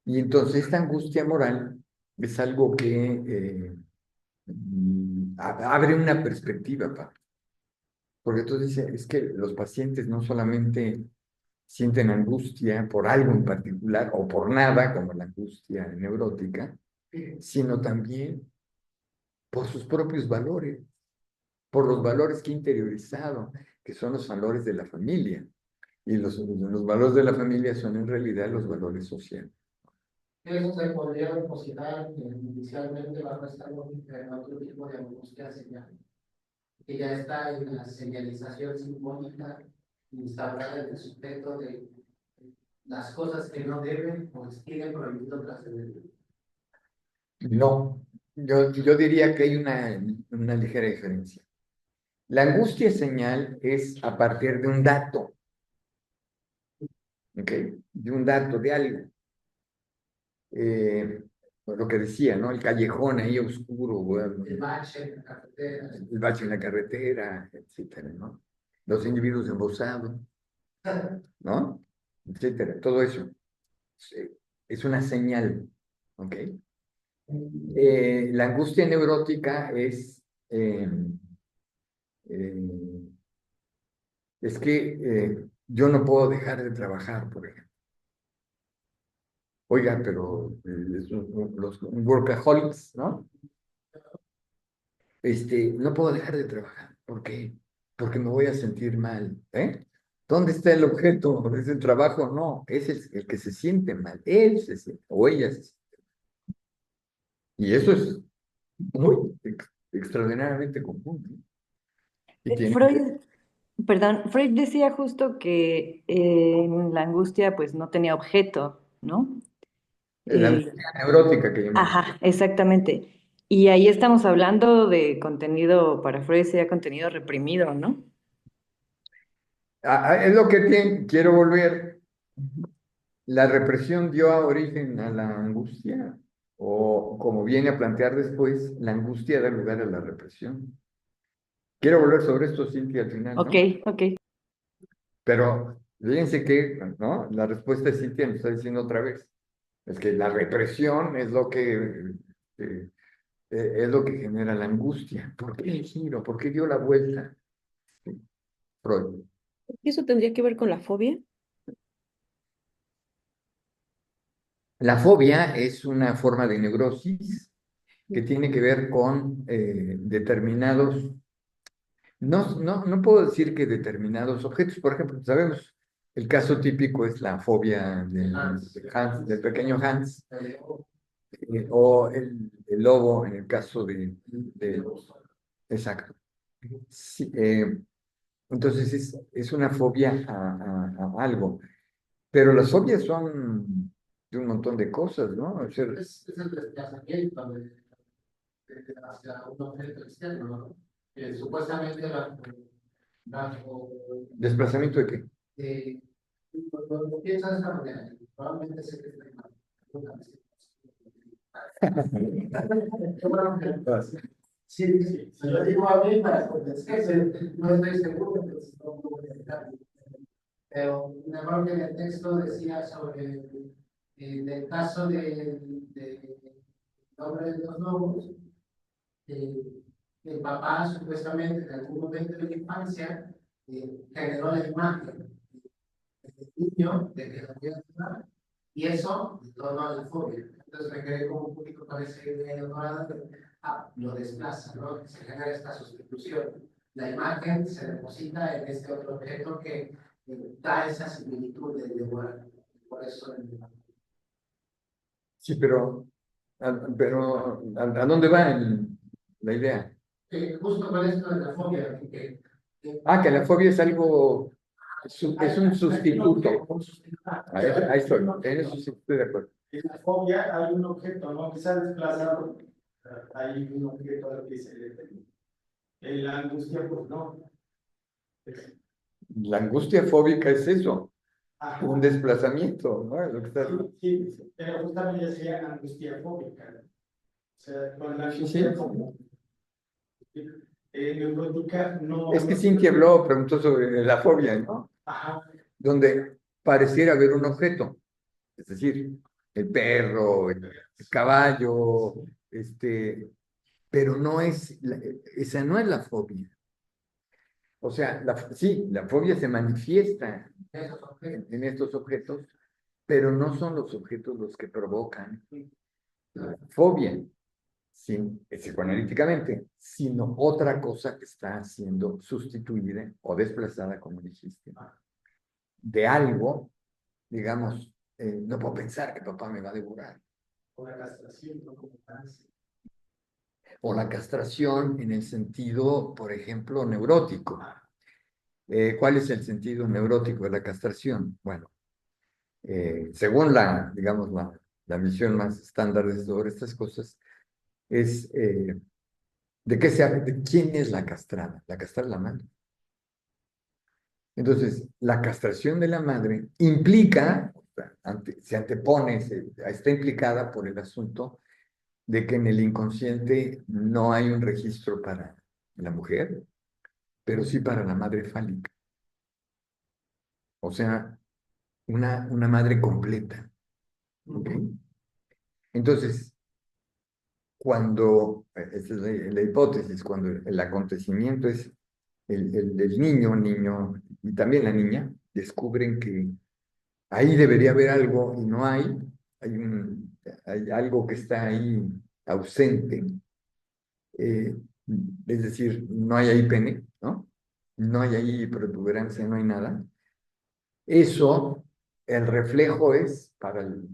Y entonces esta angustia moral es algo que abre una perspectiva, porque tú dices, es que los pacientes no solamente sienten angustia por algo en particular o por nada, como la angustia neurótica, sino también por sus propios valores, por los valores que he interiorizado, que son los valores de la familia. Y los valores de la familia son en realidad los valores sociales. Eso se podría depositar inicialmente bajo esta lógica en otro tipo de angustia señal, que ya está en la señalización simbólica instaurada en el sujeto de las cosas que no deben o tienen prohibido trascender. No, yo diría que hay una ligera diferencia. La angustia señal es a partir de un dato, ¿ok? De un dato, de algo. Lo que decía, ¿no? El callejón ahí oscuro, bueno, El bache en la carretera. el bache en la carretera, etcétera, ¿no? Los individuos embosados, ¿no? Etcétera, todo eso es una señal, ¿ok? La angustia neurótica eh, eh, es que yo no puedo dejar de trabajar, por ejemplo. Oiga, pero los workaholics, ¿no? no puedo dejar de trabajar. ¿Por qué? Porque me voy a sentir mal, ¿eh? ¿Dónde está el objeto? ¿Es el trabajo? No, es el que se siente mal. Él se siente, o ella se siente. Y eso es muy extraordinariamente común, ¿no? Y tiene Freud, perdón, Freud decía justo que la angustia pues no tenía objeto, ¿no? la Eh, angustia neurótica que llamamos. ajá, exactamente. Y ahí estamos hablando de contenido, para Freud sería contenido reprimido, ¿no? Es lo que quiero volver. ¿La represión dio origen a la angustia? O, como viene a plantear después, la angustia da lugar a la represión. Quiero volver sobre esto, Cintia, al final, Ok, ¿no? ok. Pero fíjense que, ¿no? La respuesta de Cintia nos está diciendo otra vez. Es que la represión eh, es lo que genera la angustia. ¿Por qué el giro? ¿Por qué dio la vuelta? Sí, Freud. ¿Y eso tendría que ver con la fobia? La fobia es una forma de neurosis que tiene que ver con determinados, no puedo decir que determinados objetos, por ejemplo, sabemos, el caso típico es la fobia del pequeño Hans, o el lobo en el caso exacto. Sí, entonces es una fobia a algo, pero las fobias son de un montón de cosas, ¿no? O sea, Es el desplazamiento hacia un objeto externo, ¿no? Supuestamente bajo, ¿desplazamiento de qué? eh, lo pienso de esta manera, probablemente sé que estoy mal. Sí, sí, se lo digo a mí para convencerse, no estoy seguro, entonces no puedo comentar. Pero me acuerdo que en el texto decía sobre el caso de Hombre de los Lobos, eh, el papá supuestamente en algún momento de la infancia generó la imagen del niño de que lo voy a ayudar, y eso de todo a la fobia. Entonces me quedé como un poquito con esa idea dorada de, lo desplaza, ¿no? Se genera esta sustitución. La imagen se deposita en este otro objeto que da esa similitud de devorar. Por eso Sí, ¿a dónde va la idea? justo con esto de la fobia, Que la fobia es algo, es un sustituto. Ahí estoy, en eso sí estoy de acuerdo. En la fobia hay un objeto, ¿no? Que se ha desplazado, hay un objeto al que se le teme. En la angustia, pues no. La angustia fóbica es eso, Ajá. un desplazamiento, ¿no? Es lo que está... Sí, pero justamente sería angustia fóbica, ¿no? O sea, con la Sí, angustia sí. como neurótica no. Es que Cintia habló, preguntó sobre la fobia, ¿no? Ajá. Donde pareciera haber un objeto, es decir, el perro, el caballo, pero no es, esa no es la fobia. O sea, sí, la fobia se manifiesta en estos objetos, pero no son los objetos los que provocan la fobia, psicoanalíticamente, sino otra cosa que está siendo sustituida o desplazada, como dijiste, de algo, digamos, no puedo pensar que papá me va a devorar. O la castración, ¿no? Como cáncer. O la castración en el sentido, por ejemplo, neurótico. ¿Cuál es el sentido neurótico de la castración? Bueno, según digamos, la visión más estándar sobre estas cosas, es de quién es la castrada. La castrada es la madre. Entonces, la castración de la madre implica, se antepone, está implicada por el asunto de que en el inconsciente no hay un registro para la mujer, pero sí para la madre fálica. O sea, una madre completa. ¿Ok? Entonces, esa es la hipótesis, cuando el acontecimiento es el niño y también la niña, descubren que ahí debería haber algo y no hay, hay algo que está ahí ausente, es decir, no hay ahí pene, ¿no? No hay ahí protuberancia, no hay nada. Eso, el reflejo es para el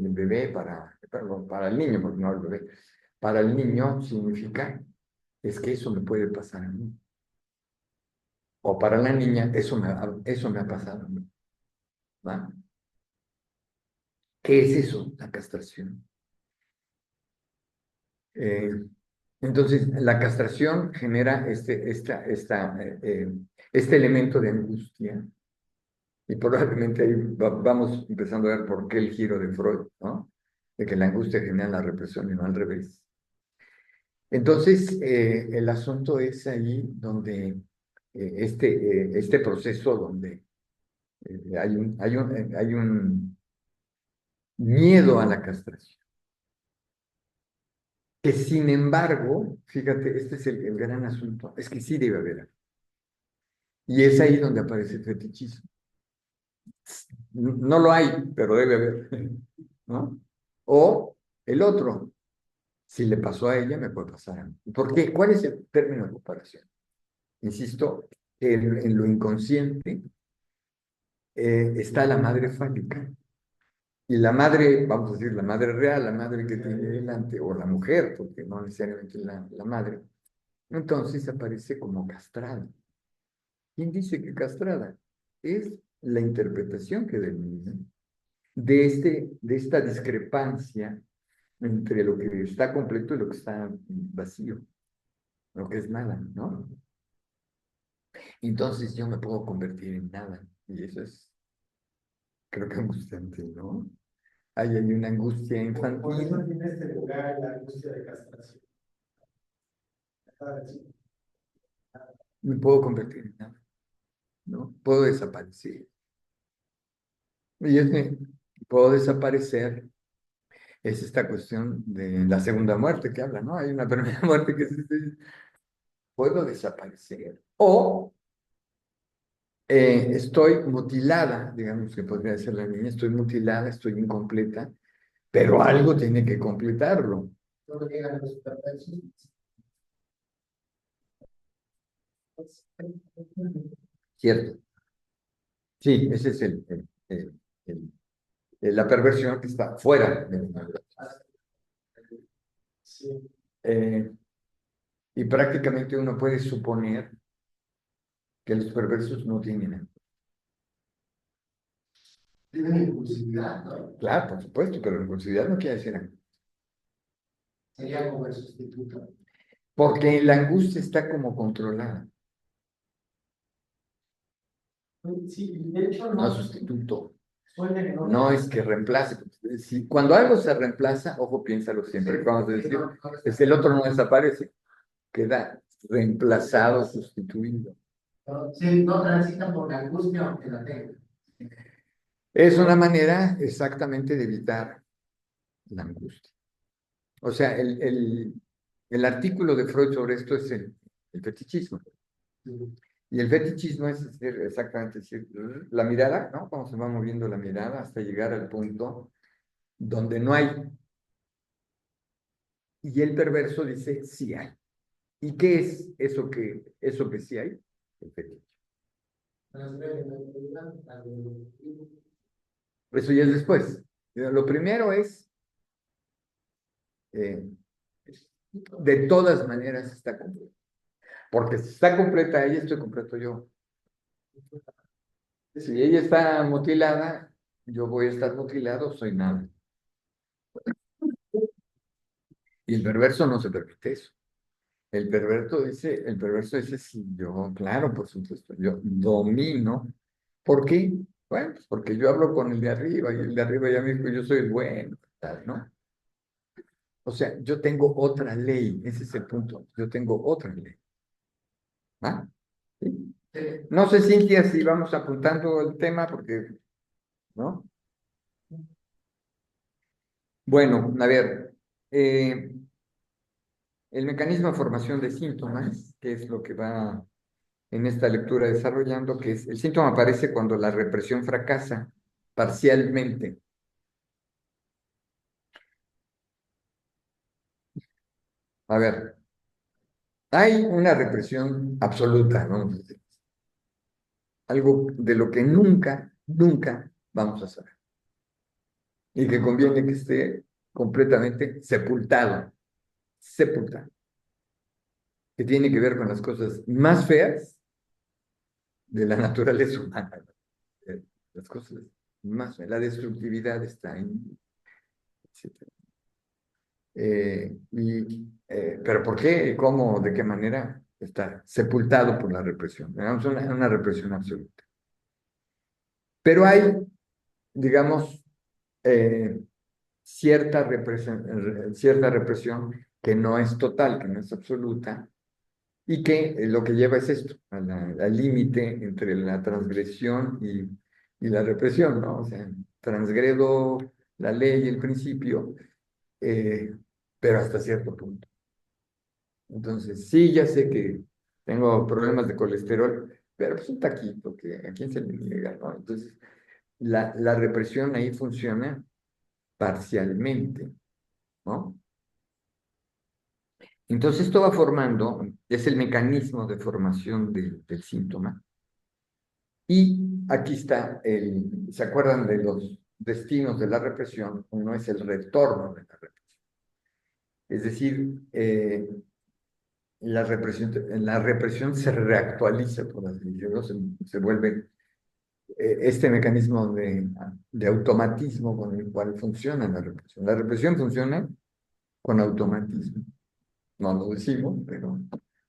bebé, perdón, para el niño, porque no el bebé, para el niño significa, es que eso me puede pasar a mí. O para la niña, eso me ha pasado a mí. ¿Va? ¿Qué es eso? La castración. Entonces, la castración genera este elemento de angustia y probablemente ahí vamos empezando a ver por qué el giro de Freud, ¿no? De que la angustia genera la represión y no al revés. Entonces, el asunto es ahí donde este proceso donde hay un miedo a la castración. Que sin embargo, fíjate, este es el gran asunto, es que sí debe haber. Y es ahí donde aparece el fetichismo. No lo hay, pero debe haber, ¿no? O el otro, si le pasó a ella, me puede pasar a mí. ¿Por qué? ¿Cuál es el término de comparación? Insisto, en lo inconsciente está la madre fálica. Y la madre, vamos a decir, la madre real, la madre que tiene delante, o la mujer, porque no necesariamente la madre, entonces aparece como castrada. ¿Quién dice que castrada? Es la interpretación que da el niño de esta discrepancia entre lo que está completo y lo que está vacío, lo que es nada, ¿no? Entonces yo me puedo convertir en nada, y eso es, creo que angustiante, ¿no? Hay una angustia Por eso infantil, tiene este lugar la angustia de castración. me puedo convertir en nada, ¿no? Puedo desaparecer. Y puedo desaparecer es esta cuestión de la segunda muerte que habla, ¿no? Hay una primera muerte que es, puedo desaparecer. O estoy mutilada, digamos que podría decir la niña, estoy mutilada, estoy incompleta, pero algo tiene que completarlo. No llegan los superversos. ¿Cierto? Sí, ese es la perversión que está fuera de la Sí. y prácticamente uno puede suponer que los perversos no tienen. Tienen impulsividad, ¿no? Claro, por supuesto, pero impulsividad no quiere decir angustia. Sería como el sustituto. Porque la angustia está como controlada, Sí, de hecho no no sustituto. suele no. No es que reemplace. Si, cuando algo se reemplaza, ojo, piénsalo siempre. Vamos a decir, es que el otro no desaparece, queda reemplazado, sustituido. Sí, no transita por la angustia aunque la tenga. Es una manera exactamente de evitar la angustia. O sea, el artículo de Freud sobre esto es el fetichismo. Y el fetichismo es exactamente decir, la mirada, ¿no? Cómo se va moviendo la mirada hasta llegar al punto donde no hay. Y el perverso dice, sí hay. ¿Y qué es eso que sí hay? El fetiche. Eso ya es después. Lo primero es, eh, de todas maneras está completa. Porque si está completa ella, estoy completo yo. Si ella está mutilada, yo voy a estar mutilado, soy nada. Y el perverso no se permite eso. El perverso dice, sí, yo, claro, por supuesto, yo domino. ¿Por qué? Bueno, pues porque yo hablo con el de arriba y el de arriba ya me dijo, yo soy el bueno, tal, ¿no? O sea, yo tengo otra ley, ese es el punto, yo tengo otra ley. ¿Ah? ¿Sí? No sé, Cintia, si vamos apuntando el tema, porque, ¿no? Bueno, a ver, el mecanismo de formación de síntomas, que es lo que va en esta lectura desarrollando, que es el síntoma aparece cuando la represión fracasa parcialmente. A ver, Hay una represión absoluta, ¿no? Algo de lo que nunca, nunca vamos a saber. Y que conviene que esté completamente sepultado, sepultado. Que tiene que ver con las cosas más feas de la naturaleza humana. Las cosas más feas. La destructividad está ahí, etcétera. Pero ¿por qué? ¿Cómo? ¿De qué manera? Está sepultado por la represión. Es una represión absoluta. Pero hay, digamos, cierta represión que no es total, que no es absoluta, y que lo que lleva es esto, al límite entre la transgresión y la represión, ¿no? O sea, transgredo la ley y el principio, pero hasta cierto punto. Entonces, sí, ya sé que tengo problemas de colesterol, pero pues un taquito, que a quién se le niega, ¿no? Entonces, la represión ahí funciona parcialmente, ¿no? Entonces, esto va formando, es el mecanismo de formación del síntoma. Y aquí está, ¿se acuerdan de los destinos de la represión? Uno es el retorno de la represión. Es decir, la represión se reactualiza, por así decirlo, se vuelve este mecanismo de automatismo con el cual funciona la represión. La represión funciona con automatismo. No lo decimos, pero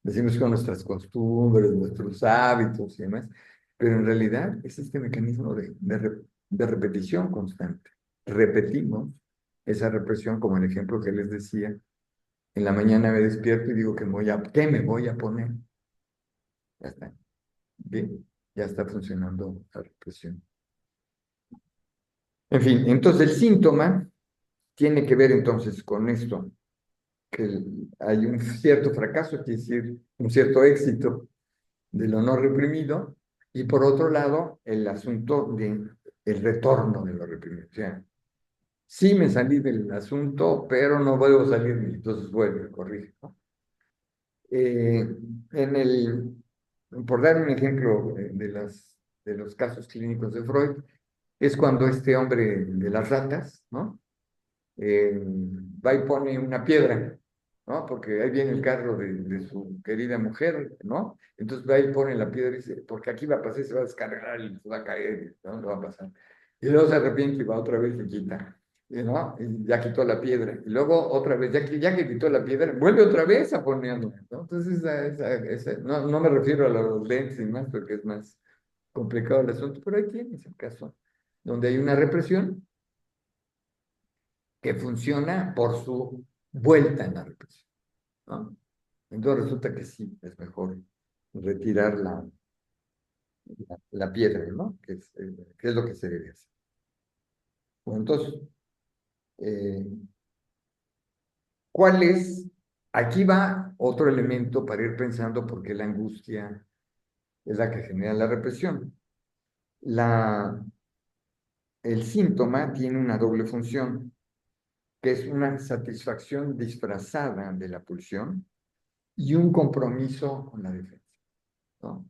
decimos con nuestras costumbres, nuestros hábitos y demás. Pero en realidad es este mecanismo de repetición constante. Repetimos esa represión, como el ejemplo que les decía. En la mañana me despierto y digo que ¿qué me voy a poner? Ya está. Bien, ya está funcionando la represión. En fin, entonces el síntoma tiene que ver entonces con esto, que hay un cierto fracaso, quiere decir un cierto éxito de lo no reprimido, y por otro lado, el asunto del retorno de lo reprimido. O sea, sí me salí del asunto, pero no puedo salir, entonces vuelve, corrige, ¿no? En por dar un ejemplo de los casos clínicos de Freud, es cuando este hombre de las ratas, ¿no? Va y pone una piedra, ¿no? Porque ahí viene el carro de su querida mujer, ¿no? Entonces va y pone la piedra y dice, porque aquí va a pasar, se va a descargar y se va a caer, ¿no? Lo va a pasar. Y luego se arrepiente y va otra vez y quita, ¿no? Y ya quitó la piedra. Y luego otra vez, ya que quitó la piedra, vuelve otra vez a ponerlo, ¿no? Entonces, no me refiero a los lentes y más, porque es más complicado el asunto, pero ahí tienes el caso, donde hay una represión que funciona por su vuelta en la represión, ¿no? Entonces resulta que sí, es mejor retirar la piedra, ¿no? Que es lo que se debe hacer. Bueno, entonces, eh, ¿cuál es? Aquí va otro elemento para ir pensando por qué la angustia es la que genera la represión. El síntoma tiene una doble función, que es una satisfacción disfrazada de la pulsión y un compromiso con la defensa, ¿no?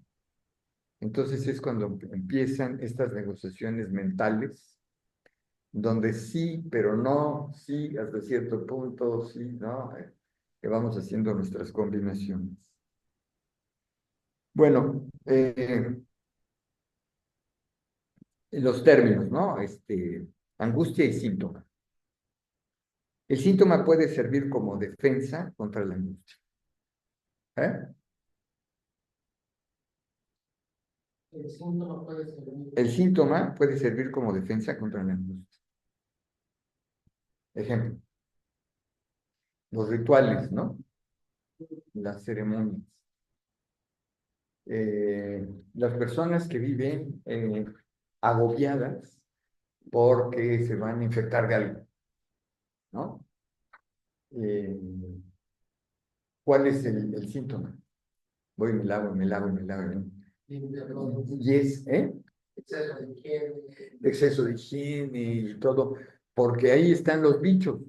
Entonces es cuando empiezan estas negociaciones mentales, donde sí, pero no, sí, hasta cierto punto, sí, ¿no? Que vamos haciendo nuestras combinaciones. Bueno, los términos, ¿no? Angustia y síntoma. El síntoma puede servir como defensa contra la angustia. ¿Eh? El síntoma puede ser. El síntoma puede servir como defensa contra la angustia. Ejemplo, los rituales, ¿no? Las ceremonias. Las personas que viven agobiadas porque se van a infectar de algo, ¿no? Eh, ¿Cuál es el síntoma? Voy y me lavo, me lavo, me lavo, ¿no? Y es, Exceso de higiene. exceso de higiene y todo, porque ahí están los bichos,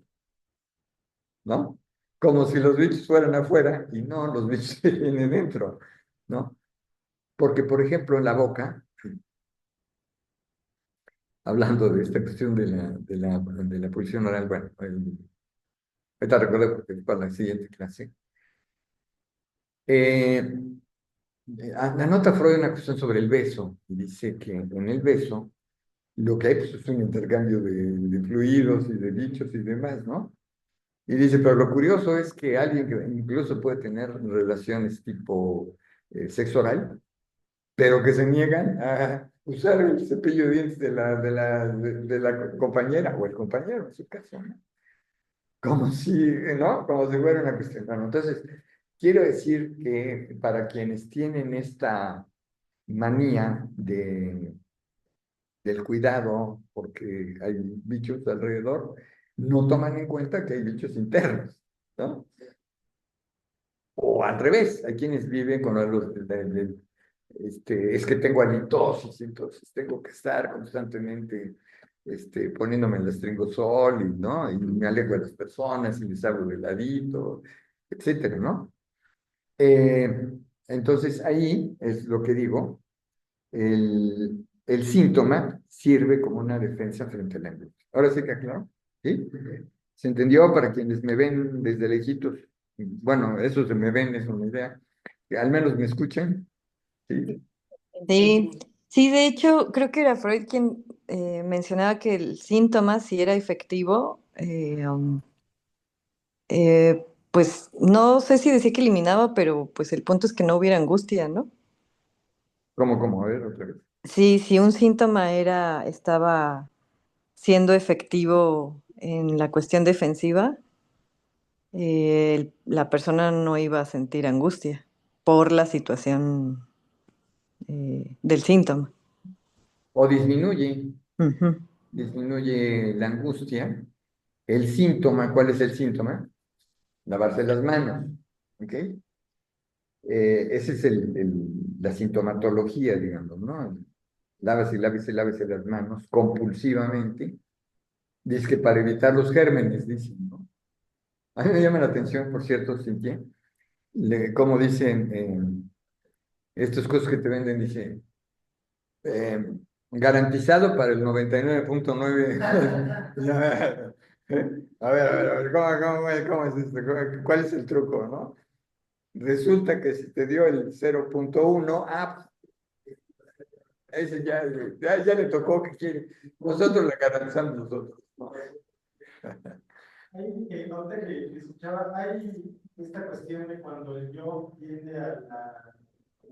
¿no? como si los bichos fueran afuera y no, los bichos vienen dentro, ¿no? Porque, por ejemplo, en la boca, hablando de esta cuestión de la pulsión oral, bueno, ahorita recuerdo porque es para la siguiente clase. Anota Freud una cuestión sobre el beso, y dice que en el beso lo que hay pues, es un intercambio de fluidos y de bichos y demás, ¿no? Y dice, pero lo curioso es que alguien que incluso puede tener relaciones tipo sexo oral, pero que se niegan a usar el cepillo de dientes de la compañera o el compañero, en su caso, ¿no? Como si, ¿no? Como si fuera una cuestión. Bueno, entonces, quiero decir que para quienes tienen esta manía del cuidado, porque hay bichos alrededor, no toman en cuenta que hay bichos internos, ¿no? O al revés, hay quienes viven con es que tengo halitosis, entonces tengo que estar constantemente poniéndome el astringosol, y, ¿no? Y me alejo de las personas y les hablo de ladito, etcétera, ¿no? Eh, entonces ahí es lo que digo, el síntoma sirve como una defensa frente a la angustia. Ahora sí que aclaro, ¿sí? ¿Se entendió para quienes me ven desde lejitos? Bueno, eso se me ven, es una idea. Que al menos me escuchen, ¿sí? Sí, sí, de hecho, creo que era Freud quien mencionaba que el síntoma, si era efectivo, pues no sé si decía que eliminaba, pero pues el punto es que no hubiera angustia, ¿no? ¿Cómo? A ver, otra vez. Sí, si un síntoma estaba siendo efectivo en la cuestión defensiva, la persona no iba a sentir angustia por la situación del síntoma. O disminuye, Ujú. disminuye la angustia. El síntoma, ¿cuál es el síntoma? Lavarse las manos, ¿ok? Esa es la sintomatología, digamos, ¿no? Lávese, lávese, lávese las manos compulsivamente. Dice que para evitar los gérmenes, dicen, ¿no? A mí me llama la atención, por cierto, Cintia, como dicen, estas cosas que te venden, dice, eh, garantizado para el 99.9. A ver, ¿cómo es esto? ¿Cuál es el truco, no? Resulta que si te dio el 0.1, ese ya le tocó, que quiere. Nosotros le garantizamos nosotros, ¿no? Hay que nota que escuchaba, hay esta cuestión de cuando el yo tiende a la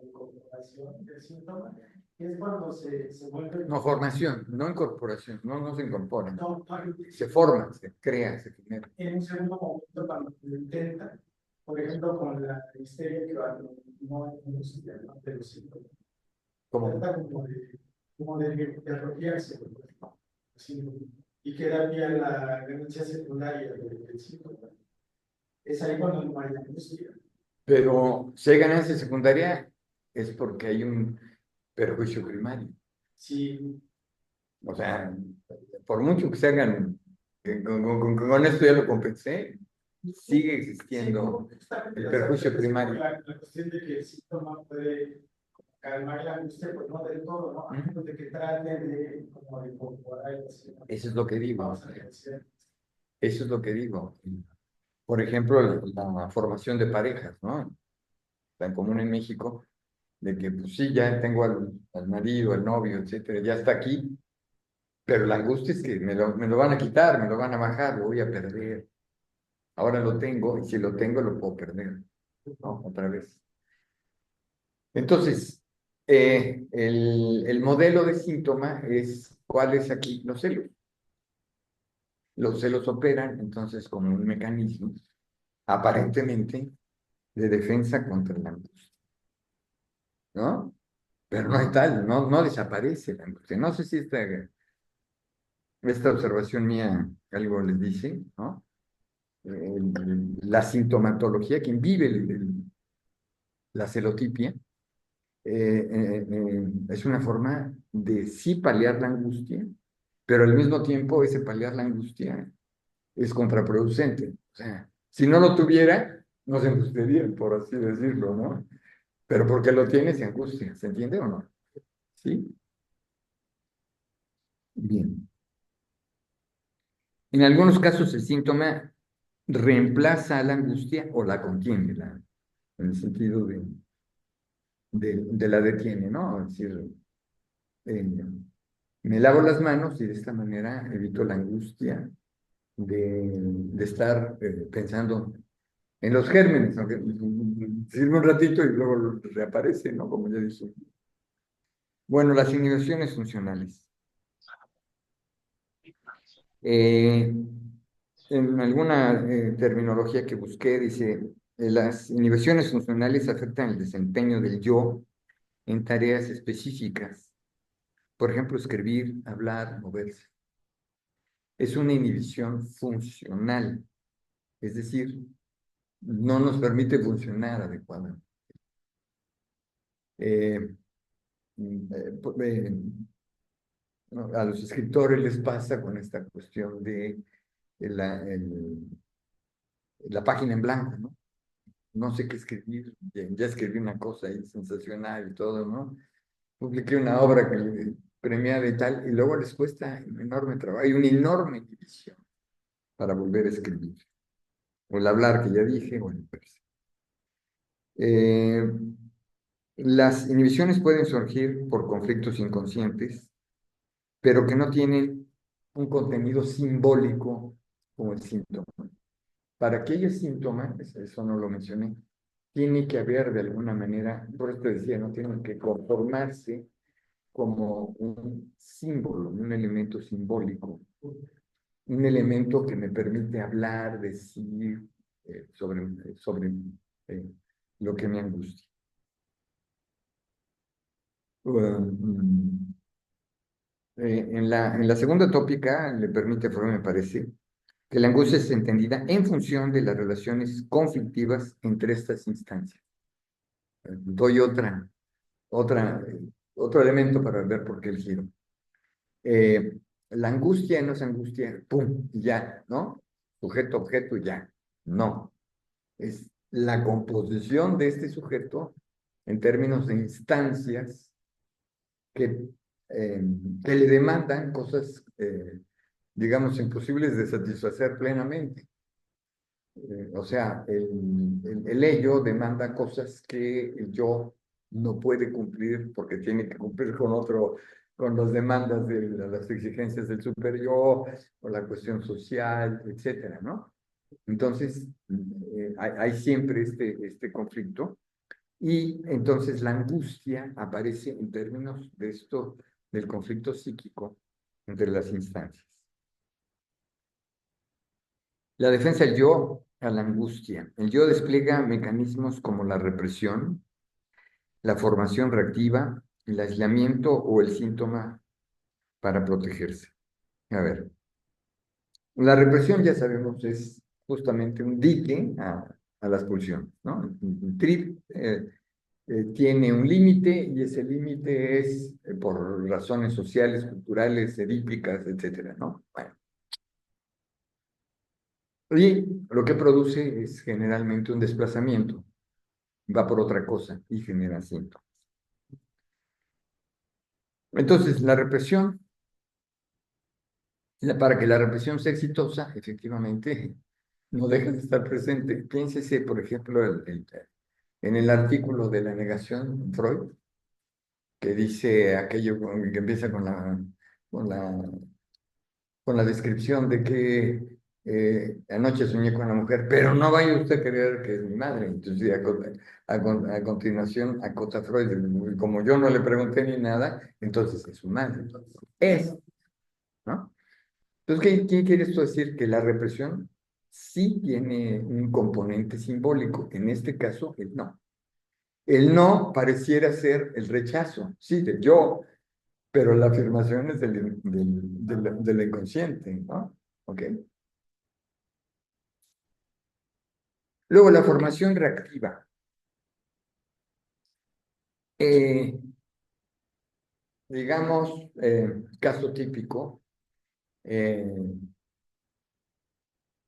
incorporación del síntoma, que es cuando se vuelve. No, formación, no incorporación, no se incorpora. No, Se forma, se crea, se genera. en un segundo momento cuando lo intenta, por ejemplo, con la histeria que va, no hay angustia, ¿no? Pero sí, Como, trata como de apropiarse, ¿no? Así, y queda bien la ganancia secundaria del síntoma. Es ahí cuando no hay angustia. pero si hay ganancia secundaria es porque hay un perjuicio primario. Sí, O sea, por mucho que se hagan, con esto ya lo compensé, sigue existiendo el perjuicio primario. la cuestión de que el síntoma puede calmar la angustia, pues no del todo, ¿no? A menos de que trate de como de incorporar algo así, ¿no? Eso es lo que digo. Vamos a ejercer. Eso es lo que digo. Por ejemplo, la formación de parejas, ¿no? Tan común en México, de que pues sí, ya tengo al marido, al novio, etcétera, ya está aquí, pero la angustia es que me lo van a quitar, me lo van a bajar, lo voy a perder. Ahora lo tengo, y si lo tengo, lo puedo perder, ¿no? Otra vez. Entonces, el modelo de síntoma es, ¿cuál es aquí? Los celos. Los celos operan entonces como un mecanismo, aparentemente, de defensa contra la angustia, ¿no? Pero no hay tal, no desaparece la angustia. No sé si esta observación mía algo les dice, ¿no? La sintomatología, quien vive la celotipia, es una forma de sí paliar la angustia, pero al mismo tiempo ese paliar la angustia es contraproducente. O sea, Si no lo tuviera, no se angustiaría, por así decirlo, ¿no? Pero porque lo tiene, se angustia, ¿se entiende o no? ¿Sí? Bien. En algunos casos el síntoma reemplaza a la angustia o la contiene, en el sentido de la detiene, ¿no? Es decir, eh, me lavo las manos y de esta manera evito la angustia de estar pensando en los gérmenes, aunque sirve un ratito y luego reaparece, ¿no? Como ya dije. Bueno, las inhibiciones funcionales. En alguna terminología que busqué, dice, las inhibiciones funcionales afectan el desempeño del yo en tareas específicas. Por ejemplo, escribir, hablar, moverse. Es una inhibición funcional, es decir, no nos permite funcionar adecuadamente. Eh, ¿no? A los escritores les pasa con esta cuestión de la página en blanco, ¿no? No sé qué escribir, ya escribí una cosa ahí sensacional y todo, ¿no? Publiqué una obra premiada y tal, y luego les cuesta un enorme trabajo, hay una enorme inhibición para volver a escribir. O el hablar, que ya dije, bueno, pues. Las inhibiciones pueden surgir por conflictos inconscientes, pero que no tienen un contenido simbólico como el síntoma. Para que haya síntoma, eso no lo mencioné, tiene que haber de alguna manera, por esto decía, no tiene que conformarse como un símbolo, un elemento simbólico, un elemento que me permite hablar, decir sobre eh, lo que me angustia. En la segunda tópica le permite a Freud, me parece, que la angustia es entendida en función de las relaciones conflictivas entre estas instancias. Doy otro elemento para ver por qué el giro. La angustia no es angustia, pum, ya, ¿no? Sujeto, objeto, ya. No. Es la composición de este sujeto en términos de instancias que, que le demandan cosas, digamos, imposibles de satisfacer plenamente. O sea, el ello demanda cosas que el yo no puede cumplir porque tiene que cumplir con las demandas de las exigencias del superior, o la cuestión social, etcétera, ¿no? Entonces, hay siempre este conflicto, y entonces la angustia aparece en términos de esto, del conflicto psíquico entre las instancias. La defensa del yo a la angustia. El yo despliega mecanismos como la represión, la formación reactiva, el aislamiento o el síntoma para protegerse. A ver, la represión, ya sabemos, es justamente un dique a la expulsión, ¿no? El trip tiene un límite, y ese límite es por razones sociales, culturales, edípicas, etcétera, ¿no? Bueno. Y lo que produce es generalmente un desplazamiento, va por otra cosa y genera síntomas. Entonces, la represión, para que la represión sea exitosa, efectivamente, no deja de estar presente. Piénsese, por ejemplo, en el artículo de la negación, Freud, que dice aquello que empieza con la, con la descripción de que anoche soñé con la mujer, pero no vaya usted a creer que es mi madre. Entonces, a continuación, acota Freud, como yo no le pregunté ni nada, entonces es su madre. Es, ¿no? Entonces, ¿qué quiere esto decir? Que la represión sí tiene un componente simbólico. En este caso, el no. El no pareciera ser el rechazo, sí, del yo, pero la afirmación es del inconsciente, ¿no? ¿Ok? Luego, la formación reactiva. Eh, digamos, caso típico,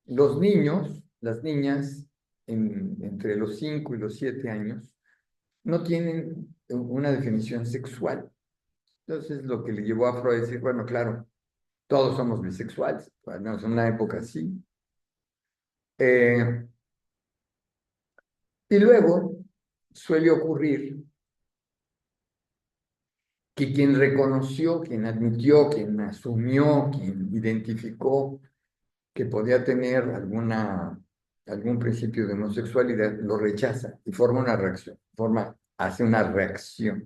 los niños las niñas entre los 5 y los 7 años no tienen una definición sexual. Entonces, lo que le llevó a Freud a decir, bueno, claro, todos somos bisexuales, al menos en una época así. Y luego suele ocurrir que quien reconoció, quien admitió, quien asumió, quien identificó que podía tener algún principio de homosexualidad, lo rechaza y forma una reacción, hace una reacción,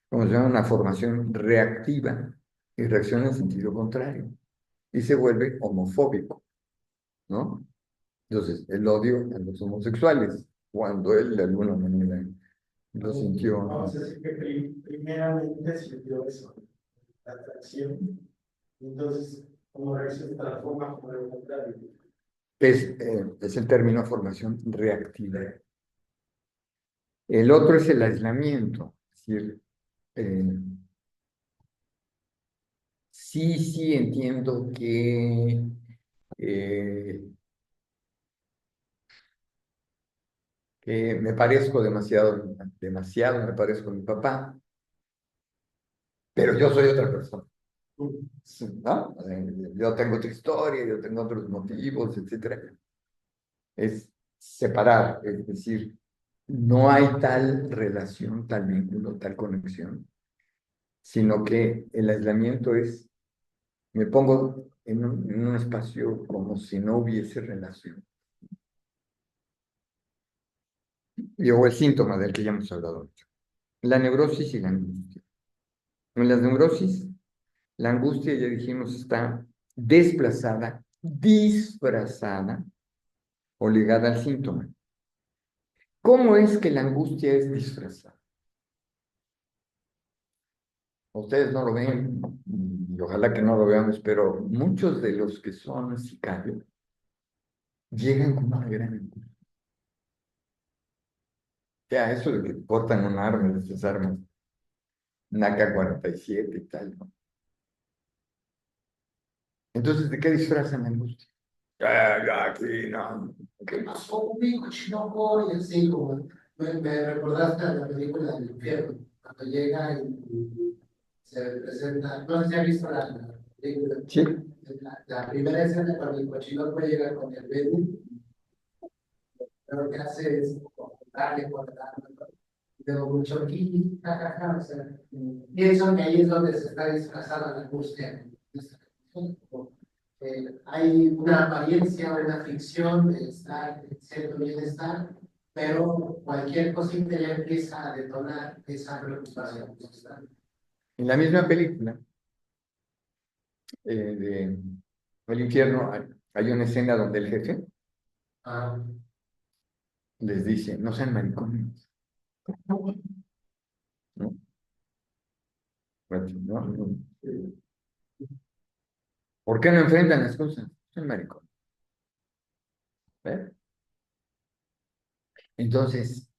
como se llama, una formación reactiva y reacciona en sentido contrario y se vuelve homofóbico, ¿no? Entonces, el odio a los homosexuales, cuando él de alguna manera lo sintió. Vamos a decir que primeramente sintió eso, la atracción, y entonces, como reacción, se transforma como lo contrario. Es el término formación reactiva. El otro es el aislamiento, es decir, sí entiendo que me parezco demasiado me parezco a mi papá, pero yo soy otra persona, ¿no? Yo tengo otra historia, yo tengo otros motivos, etcétera. Es separar, es decir, no hay tal relación, tal vínculo, tal conexión, sino que el aislamiento me pongo en un espacio como si no hubiese relación. O el síntoma del que ya hemos hablado mucho. La neurosis y la angustia. En las neurosis, la angustia, ya dijimos, está desplazada, disfrazada o ligada al síntoma. ¿Cómo es que la angustia es disfrazada? Ustedes no lo ven, y ojalá que no lo veamos, pero muchos de los que son sicarios llegan con una gran angustia. Ya, eso de que portan un arma, esas armas, una AK-47 y tal, ¿no? Entonces, ¿de qué disfrazan la angustia? Ya, aquí, no. ¿Qué pasó conmigo, Chinoco? Y así como me recordaste a la película del infierno, cuando llega y se presenta, no sé si has visto la película. Sí. La primera escena cuando el cochinoco llega con el bebé, lo que hace es darle por luego mucho aquí, jajaja, o sea, pienso que ahí es donde se está disfrazada la angustia. Hay una apariencia, una ficción de estar en cierto bienestar, pero cualquier cosita ya empieza a detonar esa preocupación. En la misma película de El infierno hay una escena donde el jefe Ah, les dice, no sean maricones, ¿no? ¿No? ¿Por qué no enfrentan las cosas? No sean maricones. ¿Ve? Entonces,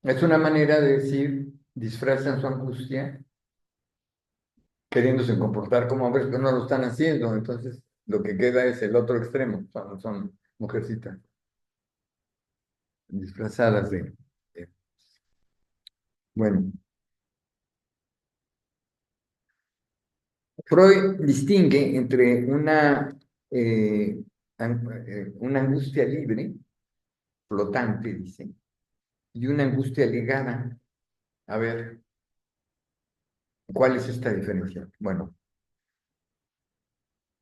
es una manera de decir, disfrazan su angustia queriéndose comportar como hombres, pero no lo están haciendo. Entonces, lo que queda es el otro extremo. Son mujercitas disfrazadas de- Bueno, Freud distingue entre una angustia libre, flotante, dice, y una angustia ligada. A ver, ¿cuál es esta diferencia? Bueno,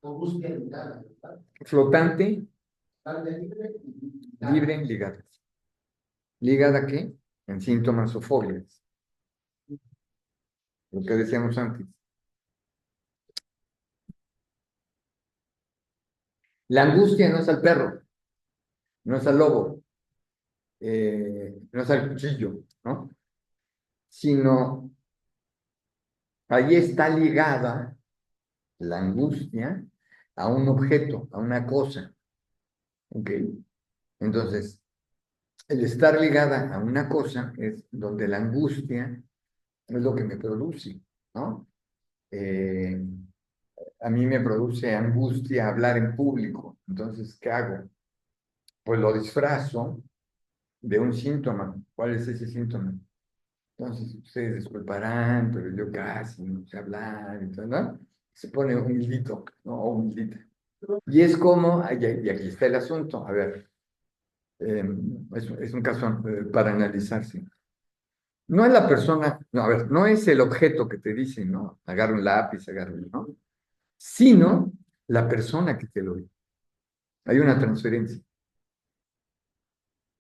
angustia ligada, ¿verdad? flotante, Parte libre y ligada. libre, ligada. ¿Ligada a qué? En síntomas o fobias. Lo que decíamos antes. La angustia no es al perro, no es al lobo, no es al cuchillo, ¿no? Sino ahí está ligada la angustia a un objeto, a una cosa. ¿Ok? Entonces, el estar ligada a una cosa es donde la angustia es lo que me produce, ¿no? A mí me produce angustia hablar en público. Entonces, ¿qué hago? pues lo disfrazo de un síntoma. ¿Cuál es ese síntoma? Entonces, ustedes disculparán, pero yo casi no sé hablar, entonces, ¿no? Se pone humildito, ¿no? O humildita. Y es como, y aquí está el asunto, a ver, es un caso para analizarse. No es la persona, no, a ver, no es el objeto que te dice, ¿no? Agarra un lápiz, agarra, ¿no? Sino la persona que te lo dice. Hay una transferencia.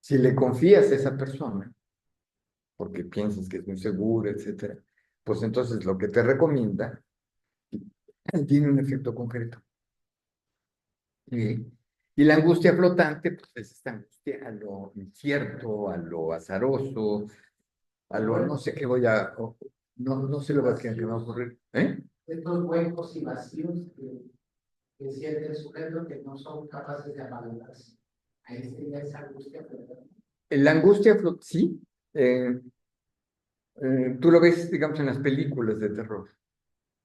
Si le confías a esa persona, porque piensas que es muy seguro, etcétera, pues entonces lo que te recomienda tiene un efecto concreto. Y, y la angustia flotante, pues es esta angustia a lo incierto, a lo azaroso, a lo no sé qué voy a, no sé lo que va a ocurrir. ¿Eh? Estos huecos y vacíos que siente el sujeto que no son capaces de amalgamarse. Ahí sería esa angustia, ¿verdad? La angustia, sí, tú lo ves, digamos, en las películas de terror.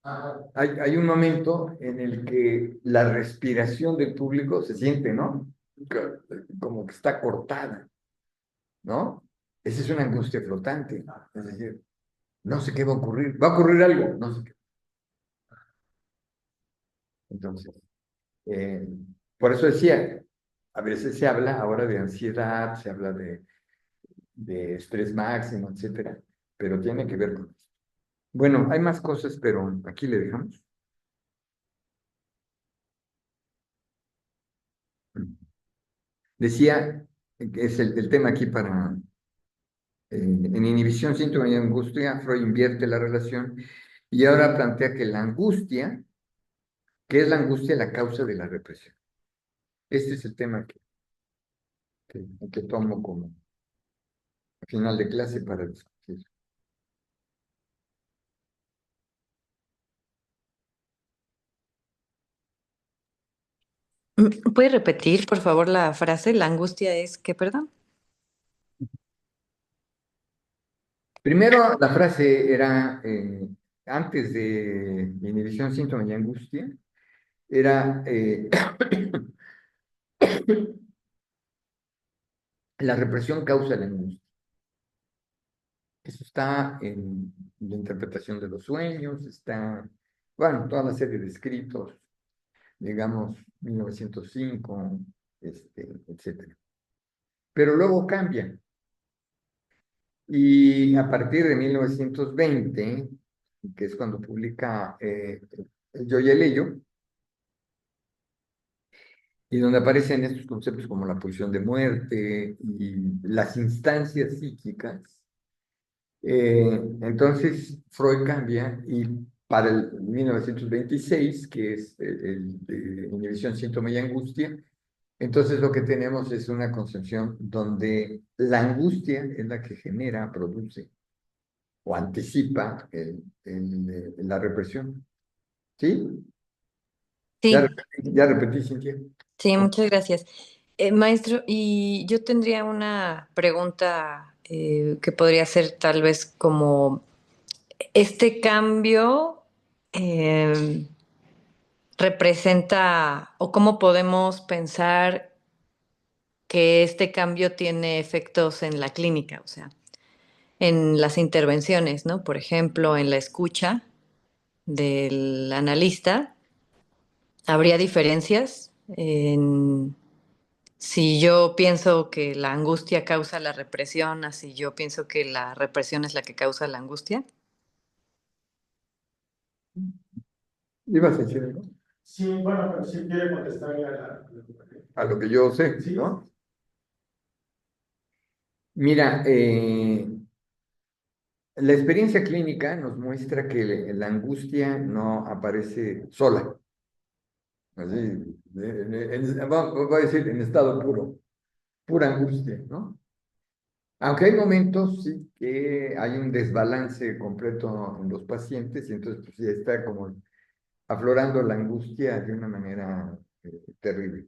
Ajá. Hay un momento en el que la respiración del público se siente, ¿no? Como que está cortada, ¿no? Esa es una angustia flotante. Es decir, no sé qué va a ocurrir. Va a ocurrir algo, no sé qué. Entonces, eh, por eso decía, a veces se habla ahora de ansiedad, se habla de estrés máximo, etcétera, pero tiene que ver con eso. Bueno, hay más cosas, pero aquí le dejamos. Decía, que es el tema aquí para, en inhibición, síntoma y angustia, Freud invierte la relación y ahora plantea que la angustia, ¿qué es la angustia? La causa de la represión. Este es el tema que tomo como final de clase para discutir. ¿Puede repetir, por favor, la frase? La angustia es ¿qué, perdón? Primero, la frase era, antes de inhibición, síntoma y angustia, era la represión causa la angustia. Eso está en la interpretación de los sueños, está, bueno, toda la serie de escritos, digamos, 1905, etcétera. Pero luego cambia. Y a partir de 1920, que es cuando publica el Yo y el Ello, y donde aparecen estos conceptos como la pulsión de muerte y las instancias psíquicas, entonces Freud cambia y para el 1926, que es el de inhibición, síntoma y angustia, entonces lo que tenemos es una concepción donde la angustia es la que genera, produce o anticipa la represión. ¿Sí? Sí, Ya repetí, Cintia. sí, muchas gracias. Maestro, y yo tendría una pregunta que podría ser tal vez como este cambio representa o cómo podemos pensar que este cambio tiene efectos en la clínica, o sea, en las intervenciones, ¿no? Por ejemplo, en la escucha del analista, ¿habría diferencias en si yo pienso que la angustia causa la represión, así yo pienso que la represión es la que causa la angustia? ¿Ibas a decir algo? Sí, bueno, pero sí quiere contestarle a A lo que yo sé, Sí. ¿no? Mira, la experiencia clínica nos muestra que la angustia no aparece sola. Así, voy a decir en estado puro, pura angustia, ¿no? Aunque hay momentos, sí, que hay un desbalance completo en los pacientes y entonces pues, ya está como aflorando la angustia de una manera terrible.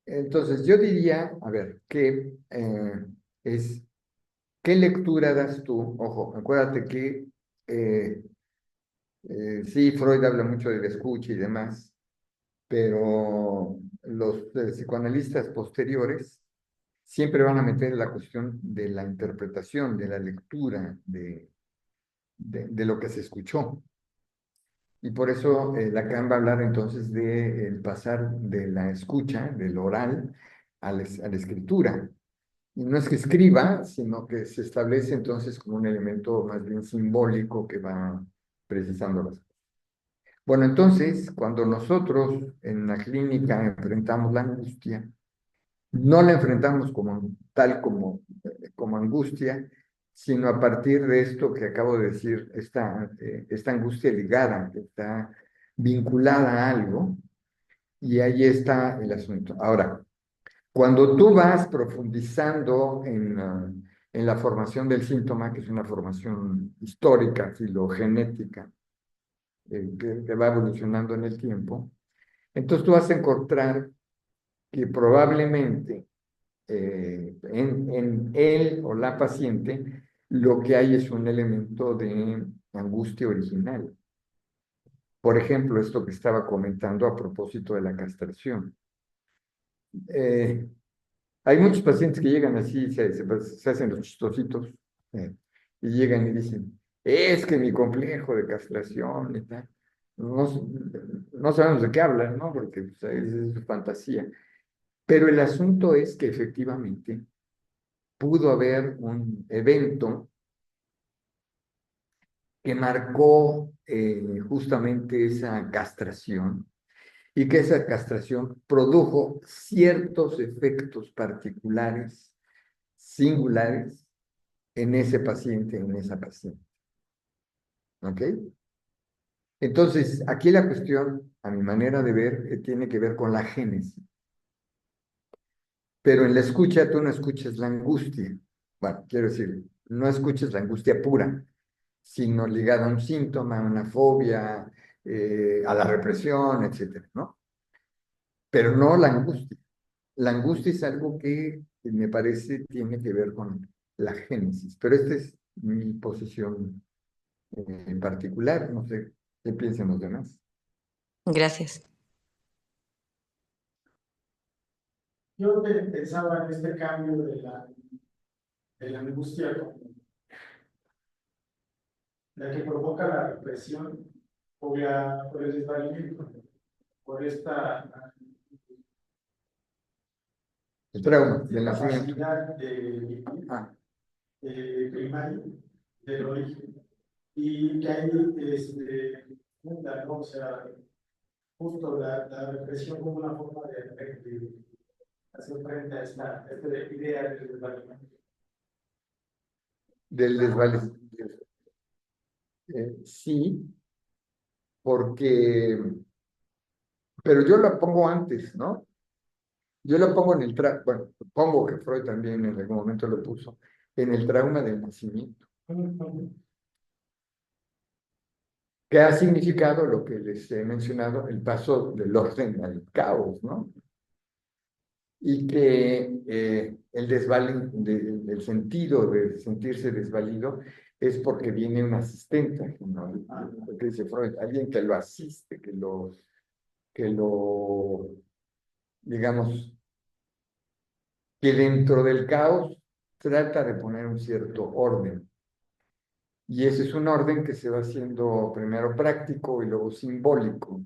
Entonces, yo diría, a ver, ¿qué lectura das tú? Ojo, acuérdate que eh, sí, Freud habla mucho de la escucha y demás, pero los psicoanalistas posteriores siempre van a meter la cuestión de la interpretación, de la lectura, de lo que se escuchó. Y por eso Lacan va a hablar entonces de el pasar de la escucha, del oral, a la escritura. Y no es que escriba, sino que se establece entonces como un elemento más bien simbólico que va precisando las cosas. Bueno, entonces, cuando nosotros en la clínica enfrentamos la angustia, no la enfrentamos como tal como angustia, sino a partir de esto que acabo de decir, esta angustia ligada, que está vinculada a algo, y ahí está el asunto. Ahora, cuando tú vas profundizando en la formación del síntoma, que es una formación histórica, filogenética, que va evolucionando en el tiempo, entonces tú vas a encontrar que probablemente en él o la paciente lo que hay es un elemento de angustia original. Por ejemplo, esto que estaba comentando a propósito de la castración. Hay muchos pacientes que llegan así, se hacen los chistositos, y llegan y dicen, es que mi complejo de castración y tal. No, no sabemos de qué hablan, ¿no? Porque pues, es su fantasía. Pero el asunto es que efectivamente pudo haber un evento que marcó justamente esa castración y que esa castración produjo ciertos efectos particulares, singulares, en ese paciente, en esa paciente. ¿Ok? Entonces, aquí la cuestión, a mi manera de ver, tiene que ver con la génesis. Pero en la escucha tú no escuchas la angustia. Bueno, quiero decir, no escuchas la angustia pura, sino ligada a un síntoma, a una fobia, a la represión, etcétera, ¿no? Pero no la angustia. La angustia es algo que me parece tiene que ver con la génesis, pero esta es mi posición en particular, no sé qué piensan los demás. Gracias. Yo pensaba en este cambio de la angustia como la que provoca la represión por el desvalimiento, por esta El trauma del nacimiento. capacidad de vivir Ah, primario del origen. Y que ahí funda, ¿no? O sea, justo la represión como una forma de hacer frente a esta idea del desvalimiento. del desvale. Sí, porque, pero yo lo pongo antes, ¿no? Yo lo pongo en el trauma, bueno, pongo que Freud también en algún momento lo puso, en el trauma del nacimiento. ¿Qué ha significado lo que les he mencionado, el paso del orden al caos, ¿no? Y que el sentido de sentirse desvalido es porque viene un asistente, ¿no? Lo que dice Freud, alguien que lo asiste, digamos, que dentro del caos trata de poner un cierto orden. Y ese es un orden que se va haciendo primero práctico y luego simbólico.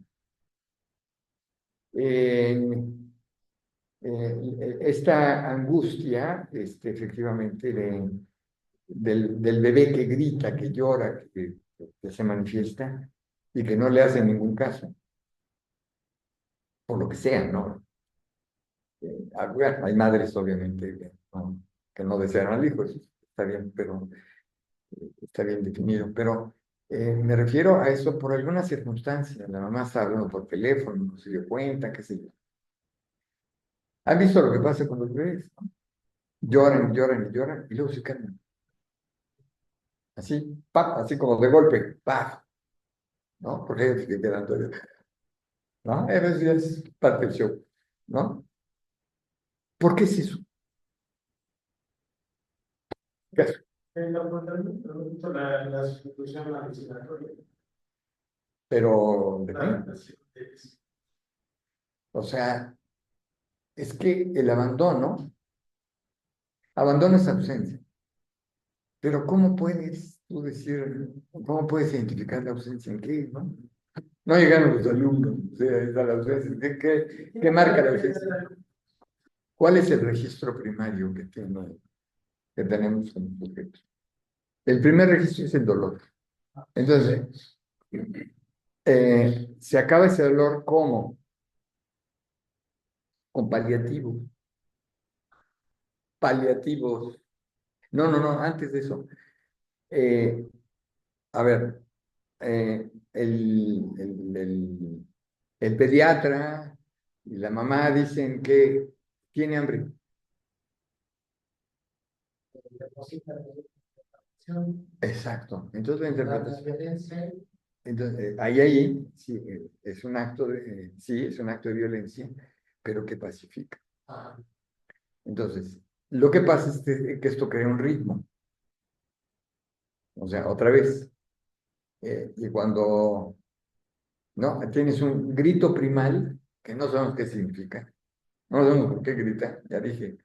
Esta angustia, efectivamente, del bebé que grita, que llora, que se manifiesta y que no le hace ningún caso, por lo que sea, ¿no? Bueno, hay madres, obviamente, que no desean al hijo, eso está bien, pero está bien definido, pero me refiero a eso por alguna circunstancia. La mamá está hablando por teléfono, no se dio cuenta, qué sé yo. ¿Han visto lo que pasa con los bebés? ¿No? Lloran, lloran y lloran y luego se calman. Así, ¡pap! Así como de golpe, ¡paf! ¿No? Porque ellos se quedan todavía, ¿no? Eso ya es parte del show, ¿no? ¿Por qué es eso? ¿Qué es? En lo contrario, la sustitución alucinatoria, Pero, ¿de la qué? adaptación de eso. O sea, es que el abandono es ausencia. Pero ¿cómo puedes tú decir, cómo puedes identificar la ausencia en qué, no? No llegaron los alumnos, o sea, está la ausencia. ¿Qué marca la ausencia? ¿Cuál es el registro primario que tenemos como sujeto? El primer registro es el dolor. Entonces, se acaba ese dolor ¿cómo? Con paliativos. Paliativos. No, antes de eso. Eh, a ver, el pediatra y la mamá dicen que tiene hambre. Exacto. Entonces la interpretación. Entonces, ahí, sí, es un acto sí, es un acto de violencia, pero que pacifica. Entonces, lo que pasa es que esto crea un ritmo. O sea, otra vez. Y cuando no tienes un grito primal, que no sabemos qué significa, no sabemos por qué grita, ya dije,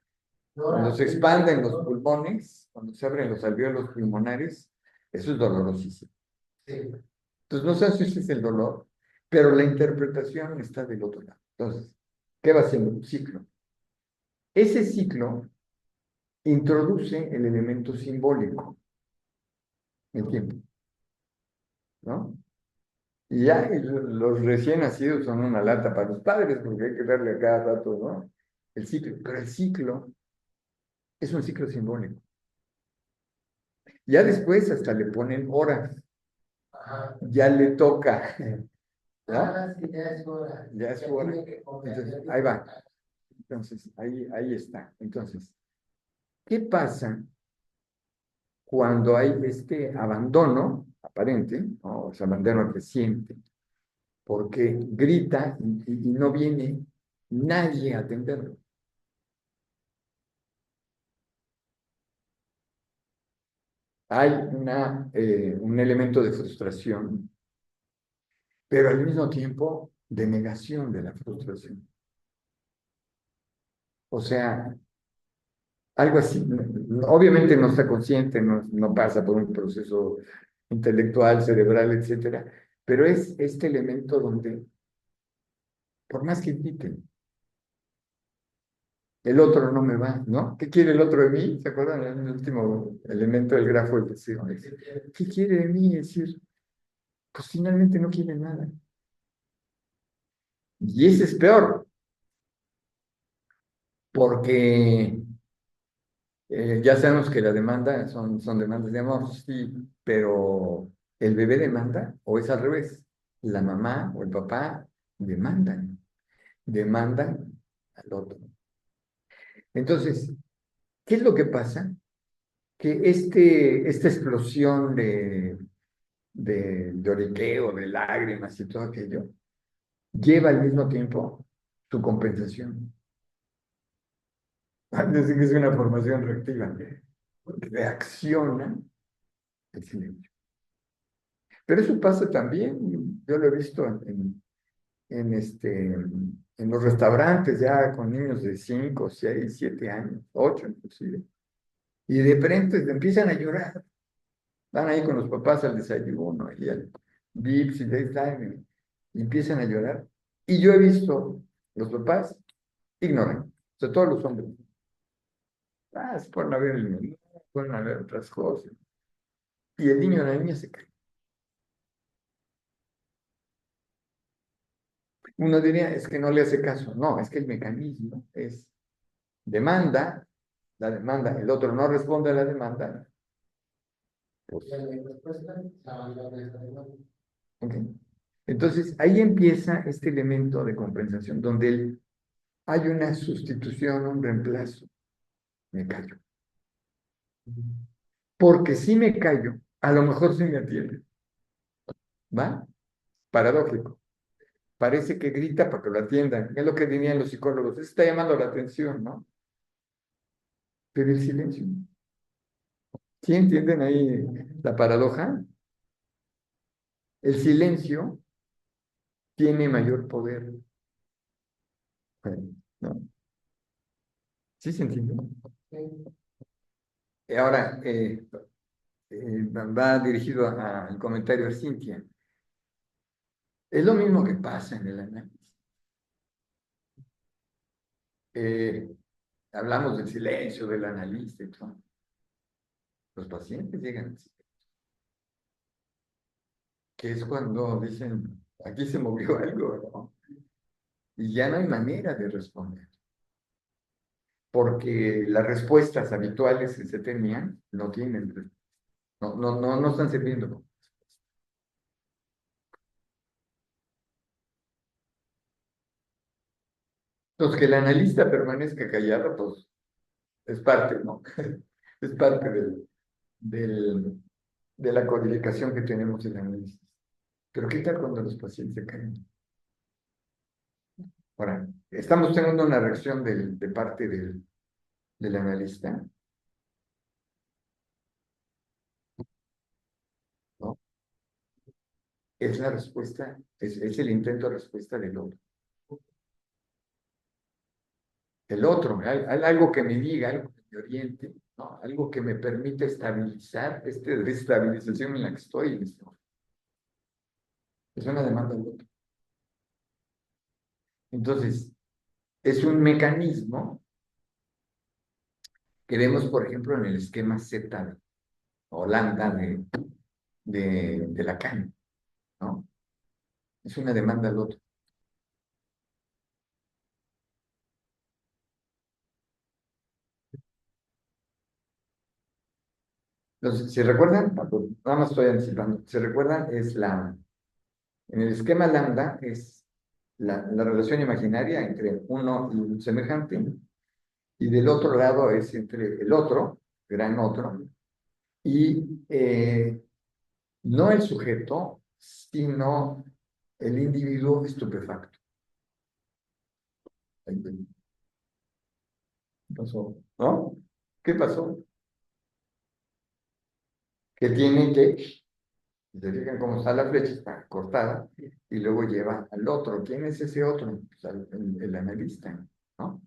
cuando se expanden los pulmones, cuando se abren los alvéolos pulmonares, eso es dolorosísimo. Entonces, no sabes si ese es el dolor, pero la interpretación está del otro lado. Entonces, ¿qué va haciendo? Un ciclo. Ese ciclo introduce el elemento simbólico, el tiempo, ¿no? Y ya los recién nacidos son una lata para los padres, porque hay que darle a cada rato, ¿no? El ciclo. Pero el ciclo es un ciclo simbólico. Ya después hasta le ponen horas. Ya le toca, ¿no? Sí, ya es hora. Ya es hora. Entonces, ahí va. Entonces, ahí está. Entonces, ¿qué pasa cuando hay este abandono aparente, ¿no? O sea, abandono que siente? Porque grita y no viene nadie a atenderlo. Hay un elemento de frustración, pero al mismo tiempo de negación de la frustración. O sea, algo así, obviamente no está consciente, no pasa por un proceso intelectual, cerebral, etcétera, pero es este elemento donde, por más que griten, el otro no me va, ¿no? ¿Qué quiere el otro de mí? ¿Se acuerdan? El último elemento del grafo del deseo. ¿Qué quiere de mí? Es decir, pues finalmente no quiere nada. Y ese es peor, porque ya sabemos que la demanda son demandas de amor, sí, pero el bebé demanda o es al revés. La mamá o el papá demandan al otro. Entonces, ¿qué es lo que pasa? Que esta explosión de lloriqueo, de lágrimas y todo aquello, lleva al mismo tiempo su compensación. Decir que es una formación reactiva, reacciona el silencio. Pero eso pasa también, yo lo he visto en los restaurantes ya con niños de 5, 6, 7 años, 8 inclusive, y de frente empiezan a llorar. Van ahí con los papás al desayuno y al Vips y Daytime y empiezan a llorar. Y yo he visto los papás ignoran, o sea, todos los hombres. Se ponen a ver el menú, ponen a ver otras cosas. Y el niño o la niña se cae. Uno diría, es que no le hace caso. No, es que el mecanismo es demanda, la demanda, el otro no responde a la demanda. Pues, okay. Entonces, ahí empieza este elemento de compensación, donde hay una sustitución, un reemplazo. Me callo. Porque si me callo, a lo mejor sí me atiende. ¿Va? Paradójico. Parece que grita para que lo atiendan. Es lo que dirían los psicólogos. Eso está llamando la atención, ¿no? Pero el silencio. ¿Sí entienden ahí la paradoja? El silencio tiene mayor poder, ¿no? ¿Sí se entiende? Y ahora, va dirigido al comentario de Cintia. Es lo mismo que pasa en el análisis. Hablamos del silencio del analista y todo. Los pacientes llegan al silencio, que es cuando dicen, aquí se movió algo, ¿no? Y ya no hay manera de responder, porque las respuestas habituales que se tenían no tienen, no están sirviendo. Entonces, que el analista permanezca callado, pues es parte, ¿no? Es parte de la codificación que tenemos en el análisis. Pero ¿qué tal cuando los pacientes se callan? Ahora, estamos teniendo una reacción de parte del analista, ¿no? Es la respuesta, es el intento de respuesta del otro. El otro, algo que me diga, algo que me oriente, ¿no? Algo que me permita estabilizar esta desestabilización en la que estoy en este momento. Es una demanda del otro. Entonces, es un mecanismo que vemos, por ejemplo, en el esquema Z o lambda de Lacan, ¿no? Es una demanda al otro. Entonces, si recuerdan, nada más estoy anticipando, si recuerdan, en el esquema lambda es la relación imaginaria entre uno y un semejante, y del otro lado es entre el otro, gran otro, y no el sujeto, sino el individuo estupefacto. ¿Qué pasó? ¿No? ¿Qué pasó? Que tiene que, si se fijan cómo está la flecha, está cortada, y luego lleva al otro. ¿Quién es ese otro? Pues el analista, ¿no?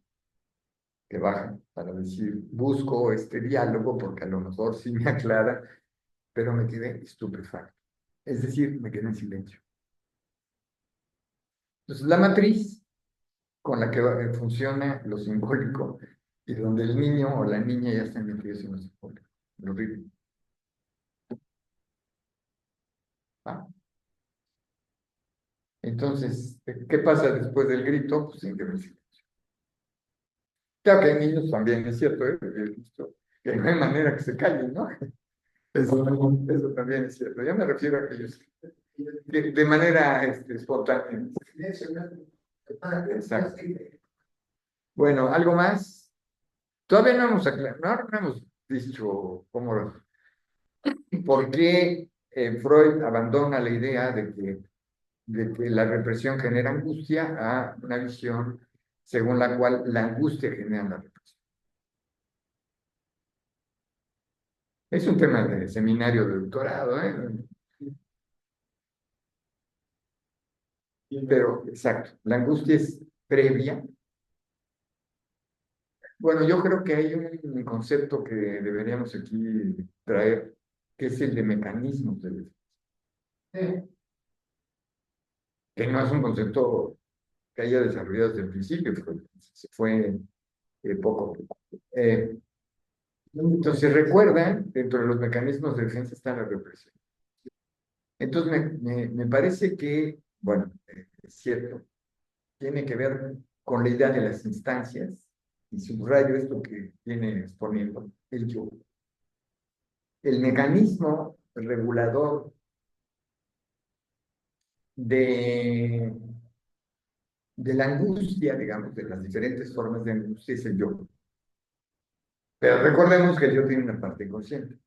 Que baja para decir, busco este diálogo porque a lo mejor sí me aclara, pero me quedé estupefacto. Es decir, me quedé en silencio. Entonces, la matriz con la que funciona lo simbólico y donde el niño o la niña ya están metidos en lo simbólico, lo ritmo. ¿Va? Entonces, ¿qué pasa después del grito? Pues sin que me silencio. Claro que hay niños también, es cierto, ¿eh? He visto que no hay manera que se callen, ¿no? Eso también es cierto. Yo me refiero a aquellos de manera espontánea. Exacto. Bueno, ¿algo más? Todavía no hemos aclarado, no hemos dicho por qué Freud abandona la idea de que la represión genera angustia a una visión según la cual la angustia genera la represión. Es un tema de seminario de doctorado, ¿eh? Pero, exacto, la angustia es previa. Bueno, yo creo que hay un concepto que deberíamos aquí traer, que es el de mecanismos de defensa, que no es un concepto que haya desarrollado desde el principio, pero se fue poco a poco. Entonces, recuerdan, dentro de los mecanismos de defensa está la represión. Entonces, me parece que, bueno, es cierto, tiene que ver con la idea de las instancias, y subrayo esto que viene exponiendo el yo. El mecanismo regulador de, de la angustia, digamos, de las diferentes formas de angustia es el yo. Pero recordemos que el yo tiene una parte inconsciente.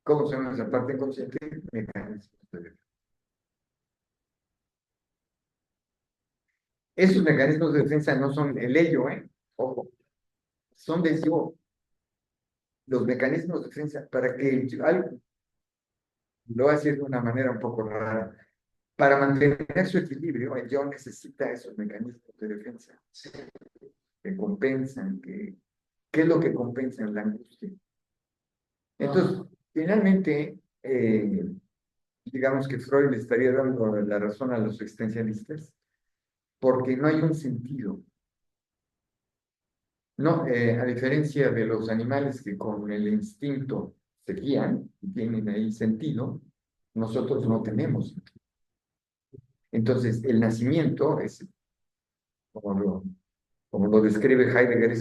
¿Cómo se llama esa parte inconsciente? Mecanismos de defensa. Esos mecanismos de defensa no son el ello, ojo, son del yo. Los mecanismos de defensa, para que algo, lo voy a decir de una manera un poco rara, para mantener su equilibrio, el yo necesita esos mecanismos de defensa que compensan, que ¿qué es lo que compensa en la angustia? Entonces, finalmente, digamos que Freud le estaría dando la razón a los existencialistas, porque no hay un sentido. No, a diferencia de los animales que con el instinto se guían y tienen ahí sentido, nosotros no tenemos sentido. Entonces, el nacimiento es, como lo describe Heidegger,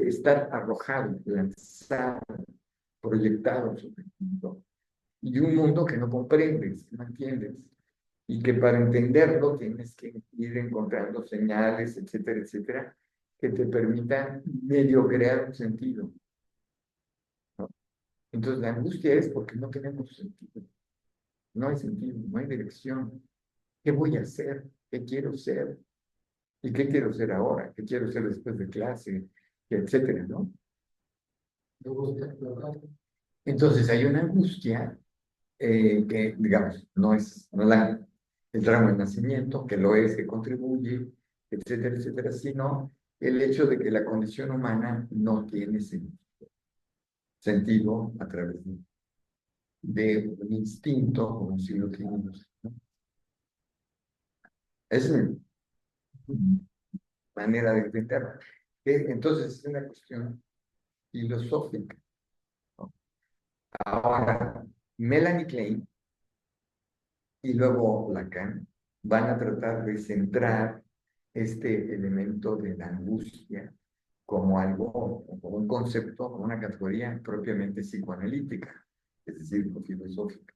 estar arrojado, lanzado, proyectado sobre el mundo. Y un mundo que no comprendes, que no entiendes. Y que para entenderlo tienes que ir encontrando señales, etcétera, etcétera, que te permitan medio crear un sentido, ¿no? Entonces la angustia es porque no tenemos sentido. No hay sentido, no hay dirección. ¿Qué voy a hacer? ¿Qué quiero ser? ¿Y qué quiero ser ahora? ¿Qué quiero ser después de clase? Etcétera, ¿no? Entonces hay una angustia que, digamos, no es el drama del nacimiento, que lo es, que contribuye, etcétera, etcétera, sino el hecho de que la condición humana no tiene sentido a través de un instinto, como si lo tenemos, ¿no? Esa es mi manera de entenderlo. Entonces es una cuestión filosófica, ¿no? Ahora, Melanie Klein y luego Lacan van a tratar de centrar este elemento de la angustia como algo, como un concepto, como una categoría propiamente psicoanalítica, es decir, no filosófica,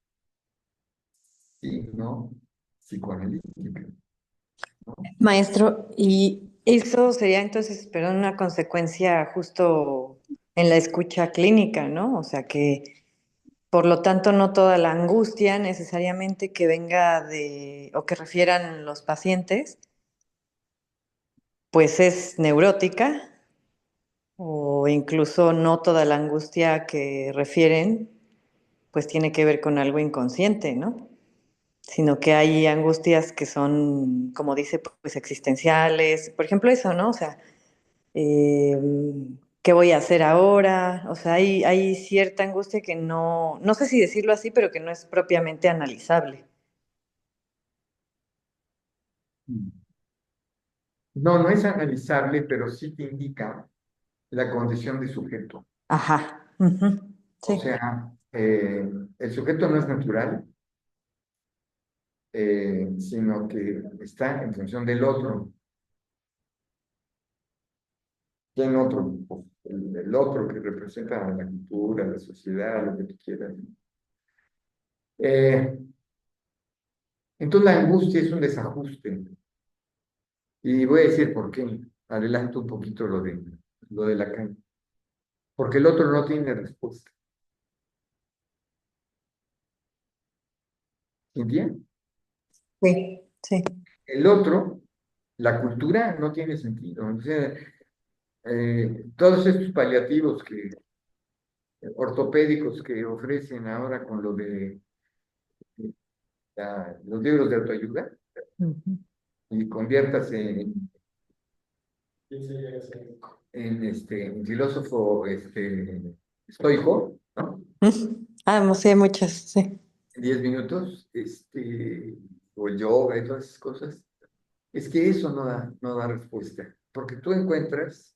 sino psicoanalítica, ¿no? Maestro, y eso sería entonces, pero una consecuencia justo en la escucha clínica, ¿no? O sea que, por lo tanto, no toda la angustia necesariamente que venga de, o que refieran los pacientes, pues es neurótica, o incluso no toda la angustia que refieren, pues tiene que ver con algo inconsciente, ¿no? Sino que hay angustias que son, como dice, pues existenciales. Por ejemplo, eso, ¿no? O sea, eh, ¿qué voy a hacer ahora? O sea, hay cierta angustia que no sé si decirlo así, pero que no es propiamente analizable. No, no es analizable, pero sí te indica la condición de sujeto. Ajá, ujú, O sí. sea, el sujeto no es natural, sino que está en función del otro. ¿Quién otro? Pues, el otro que representa a la cultura, la sociedad, lo que tú quieras. Eh, entonces la angustia es un desajuste. Y voy a decir por qué. Adelanto un poquito lo de Lacan. Porque el otro no tiene respuesta. ¿Entiendes? Sí, sí. El otro, la cultura, no tiene sentido. O sea, todos estos paliativos ortopédicos que ofrecen ahora con lo de los libros de autoayuda, Ujú. y conviértase ¿Quién sería ese? un filósofo estoico, ¿no? Ah, no sé, muchas, sí. En 10 minutos, o el yoga y todas esas cosas, es que eso no da respuesta, porque tú encuentras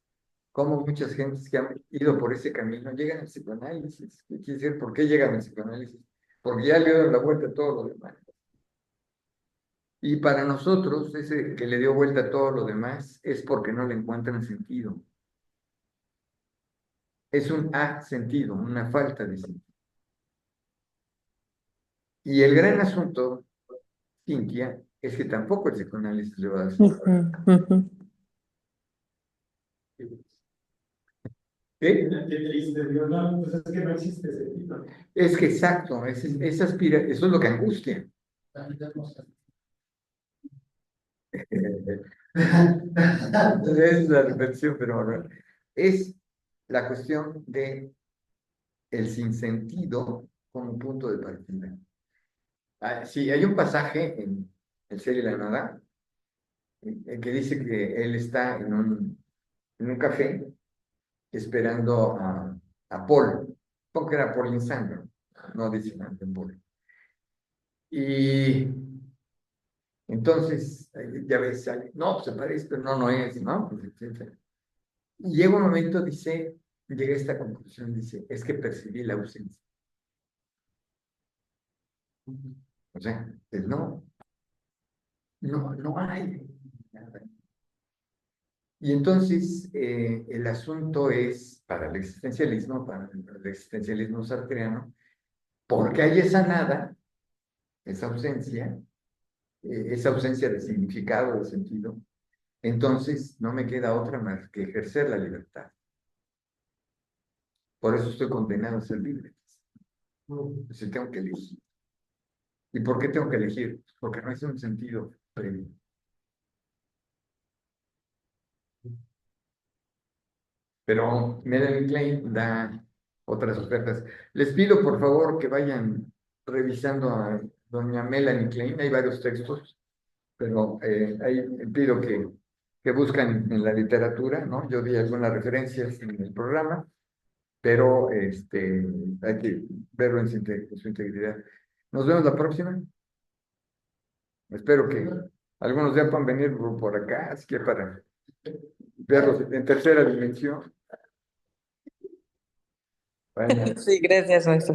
cómo muchas gentes que han ido por ese camino llegan al psicoanálisis. ¿Qué quiere decir? ¿Por qué llegan al psicoanálisis? Porque ya le dieron la vuelta a todo lo demás. Y para nosotros, ese que le dio vuelta a todo lo demás es porque no le encuentran sentido. Es un sentido, una falta de sentido. Y el gran asunto, Cintia, es que tampoco el psicoanálisis le va a dar sentido. Ujú, ujú. ¿Eh? Qué triste, digo, no, pues es que no existe sentido. Es que exacto, eso es lo que angustia. Esa es la reflexión, pero bueno, es la cuestión de el sinsentido como punto de partida. Sí, hay un pasaje en El ser y la nada que dice que él está en un café esperando a Paul, porque era Paul Insano, no dice nada de Paul. Y entonces, ya ves, no, pues se parece, pero no, no es, ¿no? Pues, etcétera. Y llega un momento, dice, llega a esta conclusión, dice, es que percibí la ausencia. O sea, pues no, no hay nada. Y entonces, el asunto es, para el existencialismo sartreano, porque hay esa nada, esa ausencia de significado, de sentido, entonces no me queda otra más que ejercer la libertad. Por eso estoy condenado a ser libre. Si tengo que elegir. ¿Y por qué tengo que elegir? Porque no es un sentido previo. Pero Melanie Klein da otras ofertas. Les pido, por favor, que vayan revisando a doña Melanie Klein. Hay varios textos, pero ahí pido que buscan en la literatura, ¿no? Yo di algunas referencias en el programa, pero hay que verlo en su integridad. Nos vemos la próxima. Espero que algunos ya puedan venir por acá, así que para verlos en tercera dimensión. Bueno. Sí, gracias, maestro.